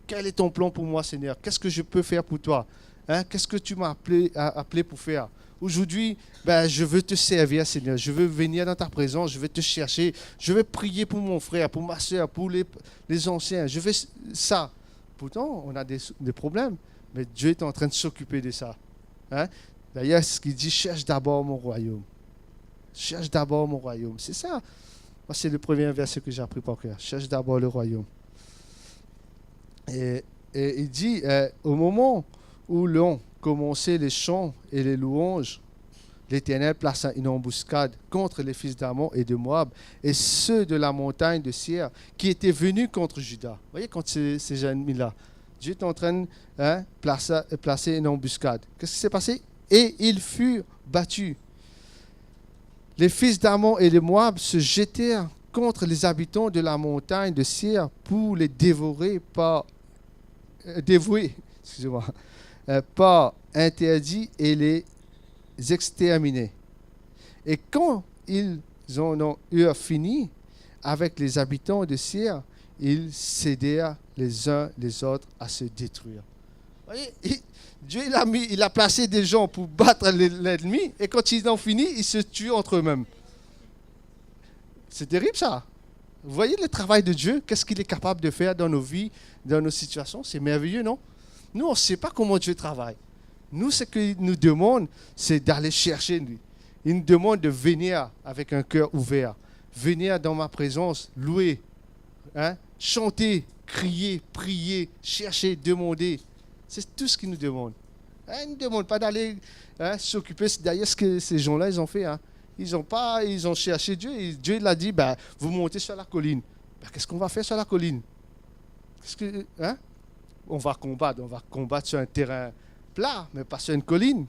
Quel est ton plan pour moi, Seigneur? Qu'est-ce que je peux faire pour toi? Hein? Qu'est-ce que tu m'as appelé pour faire? Aujourd'hui, je veux te servir, Seigneur. Je veux venir dans ta présence. Je veux te chercher. Je veux prier pour mon frère, pour ma soeur, pour les anciens. Je veux ça. Pourtant, on a des problèmes. Mais Dieu est en train de s'occuper de ça. Hein? D'ailleurs, ce qu'il dit, cherche d'abord mon royaume. Cherche d'abord mon royaume. C'est ça. Moi, c'est le premier verset que j'ai appris par cœur. Cherche d'abord le royaume. Et il dit, au moment où l'on commençait les chants et les louanges, l'Éternel plaça une embuscade contre les fils d'Ammon et de Moab et ceux de la montagne de Seir qui étaient venus contre Juda. Vous voyez, contre ces ennemis-là, Dieu est en train de placer une embuscade. Qu'est-ce qui s'est passé? Et ils furent battus. Les fils d'Ammon et de Moab se jetèrent contre les habitants de la montagne de Seir pour les dévouer par interdit et les exterminer. Et quand ils en ont eu fini avec les habitants de Seir, ils cédèrent les uns les autres à se détruire. Vous voyez, Dieu il a placé des gens pour battre l'ennemi et quand ils ont fini, ils se tuent entre eux-mêmes. C'est terrible ça. Vous voyez le travail de Dieu, qu'est-ce qu'il est capable de faire dans nos vies, dans nos situations? C'est merveilleux, non? Nous, on ne sait pas comment Dieu travaille. Nous, ce qu'il nous demande, c'est d'aller chercher lui. Il nous demande de venir avec un cœur ouvert, venir dans ma présence, louer, hein, chanter, crier, prier, chercher, demander. C'est tout ce qu'il nous demande. Il ne nous demande pas d'aller s'occuper. D'ailleurs, ce que ces gens-là, ils ont fait. Hein. Ils ont cherché Dieu. Et Dieu l'a dit, vous montez sur la colline. Qu'est-ce qu'on va faire sur la colline? On va combattre sur un terrain plat, mais pas sur une colline.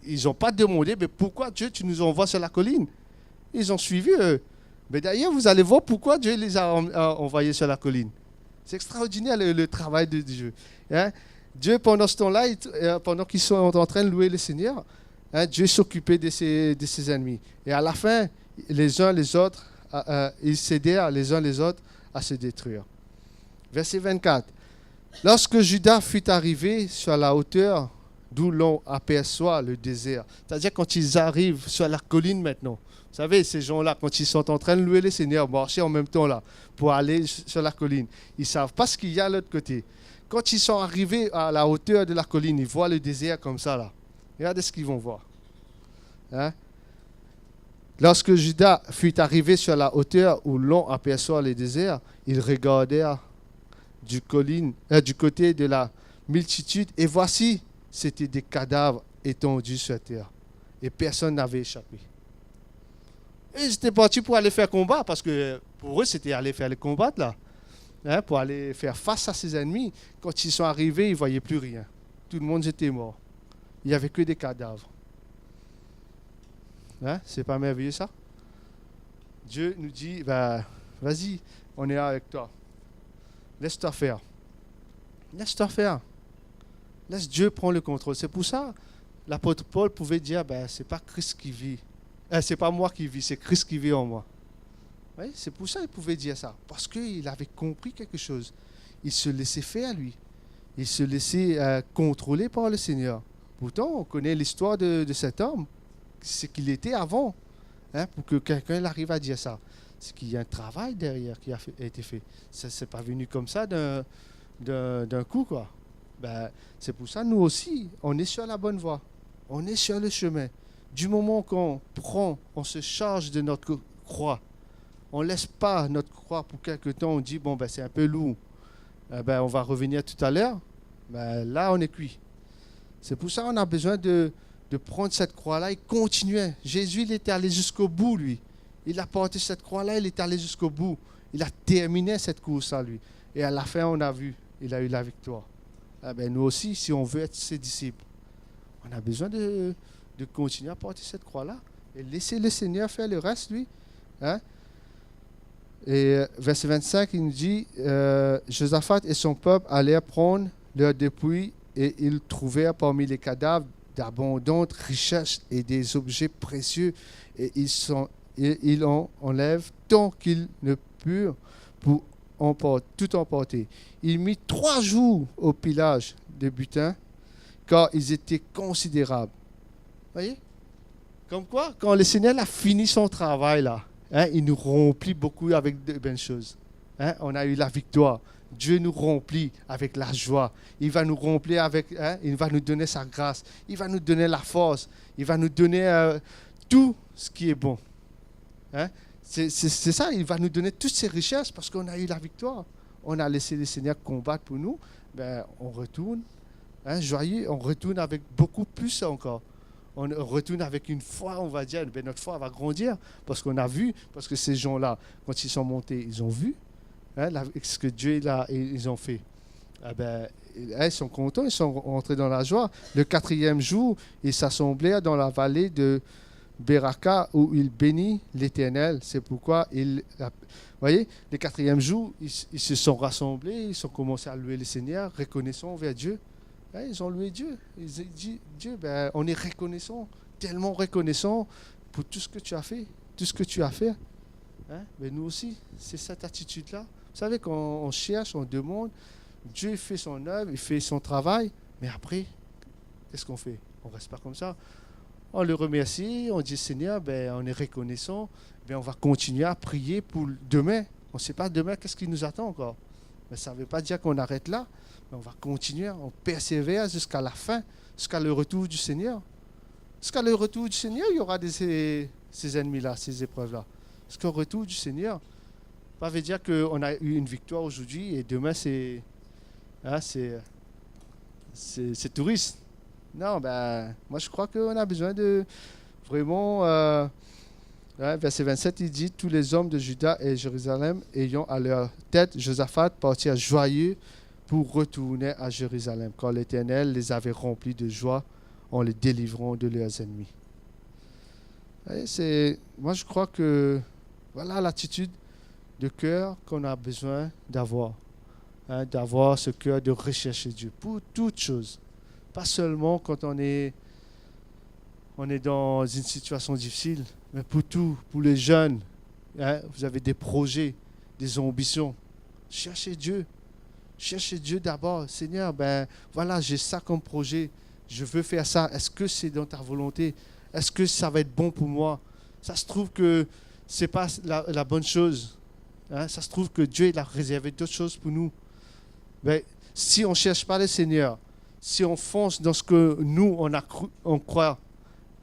Ils n'ont pas demandé, mais pourquoi Dieu, tu nous envoies sur la colline? Ils ont suivi eux. Mais d'ailleurs, vous allez voir pourquoi Dieu les a envoyés sur la colline. C'est extraordinaire le travail de Dieu. Hein? Dieu, pendant ce temps-là, pendant qu'ils sont en train de louer le Seigneur, hein, Dieu s'occupait de ses ennemis. Et à la fin, les uns les autres ils s'aidèrent les uns les autres à se détruire. Verset 24. Lorsque Judas fut arrivé sur la hauteur d'où l'on aperçoit le désert, c'est-à-dire quand ils arrivent sur la colline maintenant, vous savez, ces gens-là, quand ils sont en train de louer le Seigneur, marcher en même temps là, pour aller sur la colline, ils ne savent pas ce qu'il y a à l'autre côté. Quand ils sont arrivés à la hauteur de la colline, ils voient le désert comme ça là. Regardez ce qu'ils vont voir. Hein? Lorsque Judas fut arrivé sur la hauteur où l'on aperçoit le désert, ils regardèrent du côté de la multitude, et voici, c'était des cadavres étendus sur terre. Et personne n'avait échappé. Et ils étaient partis pour aller faire combat, parce que pour eux, c'était aller faire les combats là. Hein, pour aller faire face à ses ennemis. Quand ils sont arrivés, ils ne voyaient plus rien. Tout le monde était mort. Il n'y avait que des cadavres. Hein, c'est pas merveilleux ça? Dieu nous dit, vas-y, on est là avec toi. Laisse-toi faire. Laisse-toi faire. Laisse Dieu prendre le contrôle. C'est pour ça l'apôtre Paul pouvait dire, c'est pas Christ qui vit. C'est pas moi qui vis, c'est Christ qui vit en moi. Oui, c'est pour ça qu'il pouvait dire ça. Parce qu'il avait compris quelque chose. Il se laissait faire, lui. Il se laissait contrôler par le Seigneur. Pourtant, on connaît l'histoire de cet homme. C'est qu'il était avant. Hein, pour que quelqu'un arrive à dire ça. C'est qu'il y a un travail derrière qui a été fait. Ça n'est pas venu comme ça d'un coup, quoi. C'est pour ça, nous aussi, on est sur la bonne voie. On est sur le chemin. Du moment qu'on prend, on se charge de notre croix. On ne laisse pas notre croix pour quelque temps. On dit, c'est un peu lourd. On va revenir tout à l'heure. Là, on est cuit. C'est pour ça qu'on a besoin de prendre cette croix-là et continuer. Jésus, il était allé jusqu'au bout, lui. Il a porté cette croix-là, il est allé jusqu'au bout. Il a terminé cette course-là, lui. Et à la fin, on a vu, il a eu la victoire. Nous aussi, si on veut être ses disciples, on a besoin de continuer à porter cette croix-là et laisser le Seigneur faire le reste, lui. Hein? Et verset 25, il nous dit, Josaphat et son peuple allèrent prendre leur dépouille et ils trouvèrent parmi les cadavres d'abondantes richesses et des objets précieux, et ils en enlèvent tant qu'ils ne purent pour tout emporter. Il mit 3 jours au pillage de butin, car ils étaient considérables. Voyez? Comme quoi, quand le Seigneur a fini son travail là, il nous remplit beaucoup avec de bonnes choses. On a eu la victoire. Dieu nous remplit avec la joie. Il va nous remplir avec, il va nous donner sa grâce. Il va nous donner la force. Il va nous donner tout ce qui est bon. C'est ça, il va nous donner toutes ces richesses parce qu'on a eu la victoire. On a laissé le Seigneur combattre pour nous. On retourne joyeux, on retourne avec beaucoup plus encore. On retourne avec une foi, on va dire, notre foi va grandir parce qu'on a vu, parce que ces gens-là, quand ils sont montés, ils ont vu ce que Dieu ils ont fait. Ils sont contents, ils sont rentrés dans la joie. Le 4e jour, ils s'assemblèrent dans la vallée de Beraka où ils bénissent l'Éternel. C'est pourquoi voyez, le 4e jour, ils se sont rassemblés, ils ont commencé à louer le Seigneur, reconnaissant envers Dieu. Ils ont loué Dieu. Ils ont dit, Dieu, on est reconnaissant, tellement reconnaissant pour tout ce que tu as fait, tout ce que tu as fait. Mais nous aussi, c'est cette attitude-là. Vous savez, quand on cherche, on demande, Dieu fait son œuvre, il fait son travail, mais après, qu'est-ce qu'on fait? On ne reste pas comme ça. On le remercie, on dit, Seigneur, on est reconnaissant, on va continuer à prier pour demain. On ne sait pas demain qu'est-ce qui nous attend encore. Mais ça ne veut pas dire qu'on arrête là. Mais on va continuer, on persévère jusqu'à la fin, jusqu'à le retour du Seigneur. Jusqu'à le retour du Seigneur, il y aura ces ennemis-là, ces épreuves-là. Jusqu'au retour du Seigneur. Ça veut dire qu'on a eu une victoire aujourd'hui et demain c'est touriste. Non, moi je crois qu'on a besoin de vraiment... verset 27, il dit, tous les hommes de Juda et Jérusalem ayant à leur tête Josaphat partirent joyeux pour retourner à Jérusalem, car l'Éternel les avait remplis de joie en les délivrant de leurs ennemis. Moi je crois que voilà l'attitude de cœur qu'on a besoin d'avoir. D'avoir ce cœur de rechercher Dieu pour toutes choses. Pas seulement quand on est dans une situation difficile, mais pour tout, pour les jeunes. hein, vous avez des projets, des ambitions. Cherchez Dieu. Cherchez Dieu d'abord. Seigneur, ben voilà, j'ai ça comme projet. Je veux faire ça. Est-ce que c'est dans ta volonté? Est-ce que ça va être bon pour moi? Ça se trouve que ce n'est pas la bonne chose. Hein? Ça se trouve que Dieu il a réservé d'autres choses pour nous. Ben, si on ne cherche pas le Seigneur, si on fonce dans ce que nous, on croit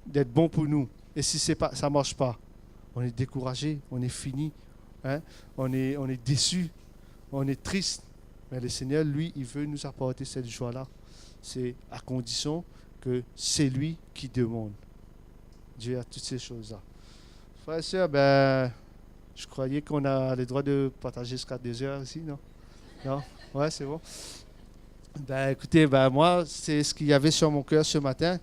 d'être bon pour nous, et si ça ne marche pas, on est découragé, on est fini, hein? On est déçu, on est triste. Mais le Seigneur, lui, il veut nous apporter cette joie-là. C'est à condition que c'est lui qui demande. Dieu a toutes ces choses-là. Frères et sœurs, ben, je croyais qu'on a le droit de partager jusqu'à 2 heures ici, non? Non? Ouais, c'est bon. Ben, écoutez, ben, moi, c'est ce qu'il y avait sur mon cœur ce matin.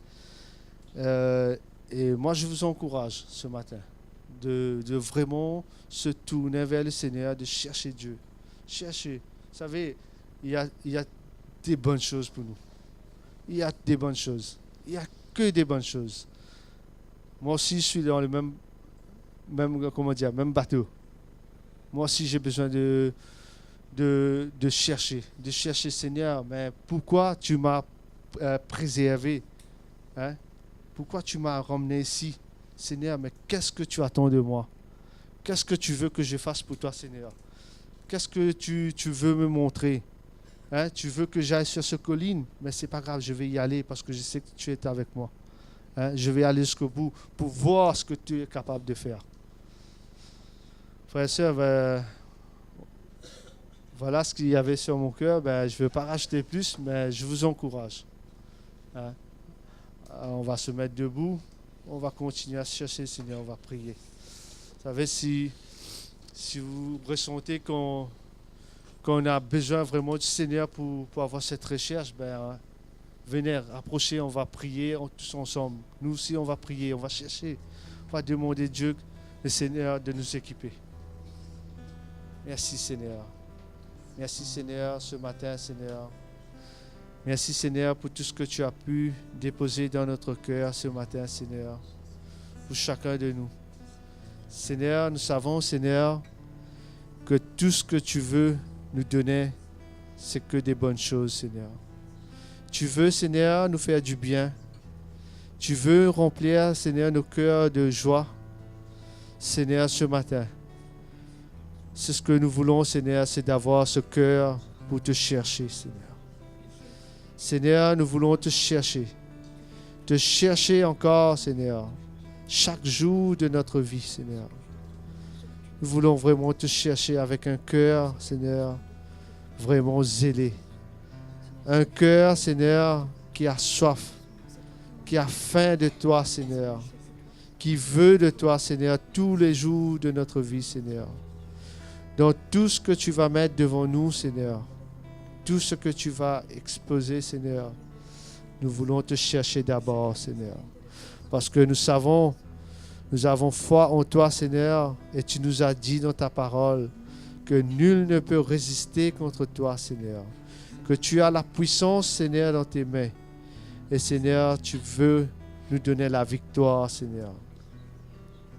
Et moi, je vous encourage ce matin de vraiment se tourner vers le Seigneur, de chercher Dieu. Chercher. Vous savez, il y a des bonnes choses pour nous. Il y a des bonnes choses. Il n'y a que des bonnes choses. Moi aussi, je suis dans le même bateau. Moi aussi, j'ai besoin de chercher, Seigneur. Mais pourquoi tu m'as préservé? Hein? Pourquoi tu m'as ramené ici? Seigneur, mais qu'est-ce que tu attends de moi? Qu'est-ce que tu veux que je fasse pour toi, Seigneur? Qu'est-ce que tu veux me montrer? Hein? Tu veux que j'aille sur cette colline? Mais ce n'est pas grave, je vais y aller parce que je sais que tu es avec moi. Hein? Je vais aller jusqu'au bout pour voir ce que tu es capable de faire. Frères et sœurs, ben, voilà ce qu'il y avait sur mon cœur. Ben, je ne veux pas rajouter plus, mais je vous encourage. Hein? On va se mettre debout. On va continuer à chercher le Seigneur. On va prier. Vous savez, si vous ressentez qu'on a besoin vraiment du Seigneur pour avoir cette recherche, ben, venez, approchez, on va prier tous ensemble. Nous aussi, on va prier, on va chercher. On va demander Dieu, le Seigneur, de nous équiper. Merci, Seigneur. Merci, Seigneur, ce matin, Seigneur. Merci, Seigneur, pour tout ce que tu as pu déposer dans notre cœur ce matin, Seigneur, pour chacun de nous. Seigneur, nous savons, Seigneur, que tout ce que tu veux nous donner, c'est que des bonnes choses, Seigneur. Tu veux, Seigneur, nous faire du bien. Tu veux remplir, Seigneur, nos cœurs de joie. Seigneur, ce matin, c'est ce que nous voulons, Seigneur, c'est d'avoir ce cœur pour te chercher, Seigneur. Seigneur, nous voulons te chercher encore, Seigneur, chaque jour de notre vie, Seigneur. Nous voulons vraiment te chercher avec un cœur, Seigneur, vraiment zélé. Un cœur, Seigneur, qui a soif, qui a faim de toi, Seigneur, qui veut de toi, Seigneur, tous les jours de notre vie, Seigneur. Dans tout ce que tu vas mettre devant nous, Seigneur, tout ce que tu vas exposer, Seigneur, nous voulons te chercher d'abord, Seigneur. Parce que nous savons, nous avons foi en toi, Seigneur, et tu nous as dit dans ta parole que nul ne peut résister contre toi, Seigneur. Que tu as la puissance, Seigneur, dans tes mains. Et Seigneur, tu veux nous donner la victoire, Seigneur.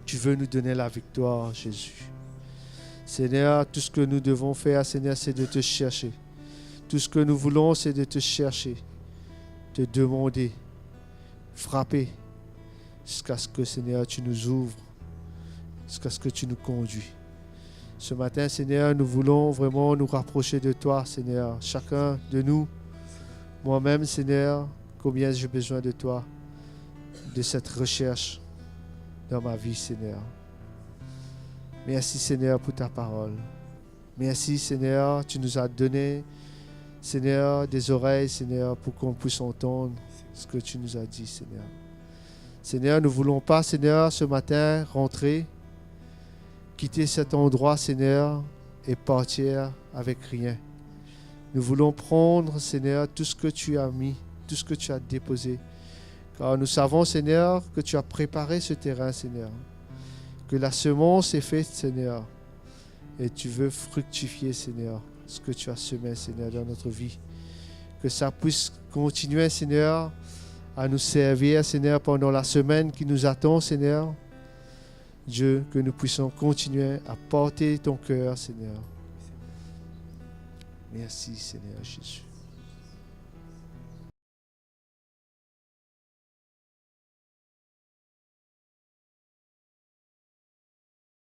Tu veux nous donner la victoire, Jésus. Seigneur, tout ce que nous devons faire, Seigneur, c'est de te chercher. Tout ce que nous voulons, c'est de te chercher, te demander, frapper, jusqu'à ce que, Seigneur, tu nous ouvres, jusqu'à ce que tu nous conduis. Ce matin, Seigneur, nous voulons vraiment nous rapprocher de toi, Seigneur. Chacun de nous, moi-même, Seigneur, combien j'ai besoin de toi, de cette recherche dans ma vie, Seigneur. Merci, Seigneur, pour ta parole. Merci, Seigneur, tu nous as donné, Seigneur, des oreilles, Seigneur, pour qu'on puisse entendre ce que tu nous as dit, Seigneur. Seigneur, nous ne voulons pas, Seigneur, ce matin, rentrer, quitter cet endroit, Seigneur, et partir avec rien. Nous voulons prendre, Seigneur, tout ce que tu as mis, tout ce que tu as déposé. Car nous savons, Seigneur, que tu as préparé ce terrain, Seigneur. Que la semence est faite, Seigneur. Et tu veux fructifier, Seigneur, ce que tu as semé, Seigneur, dans notre vie. Que ça puisse continuer, Seigneur, à nous servir, Seigneur, pendant la semaine qui nous attend, Seigneur. Dieu, que nous puissions continuer à porter ton cœur, Seigneur. Merci, Seigneur Jésus.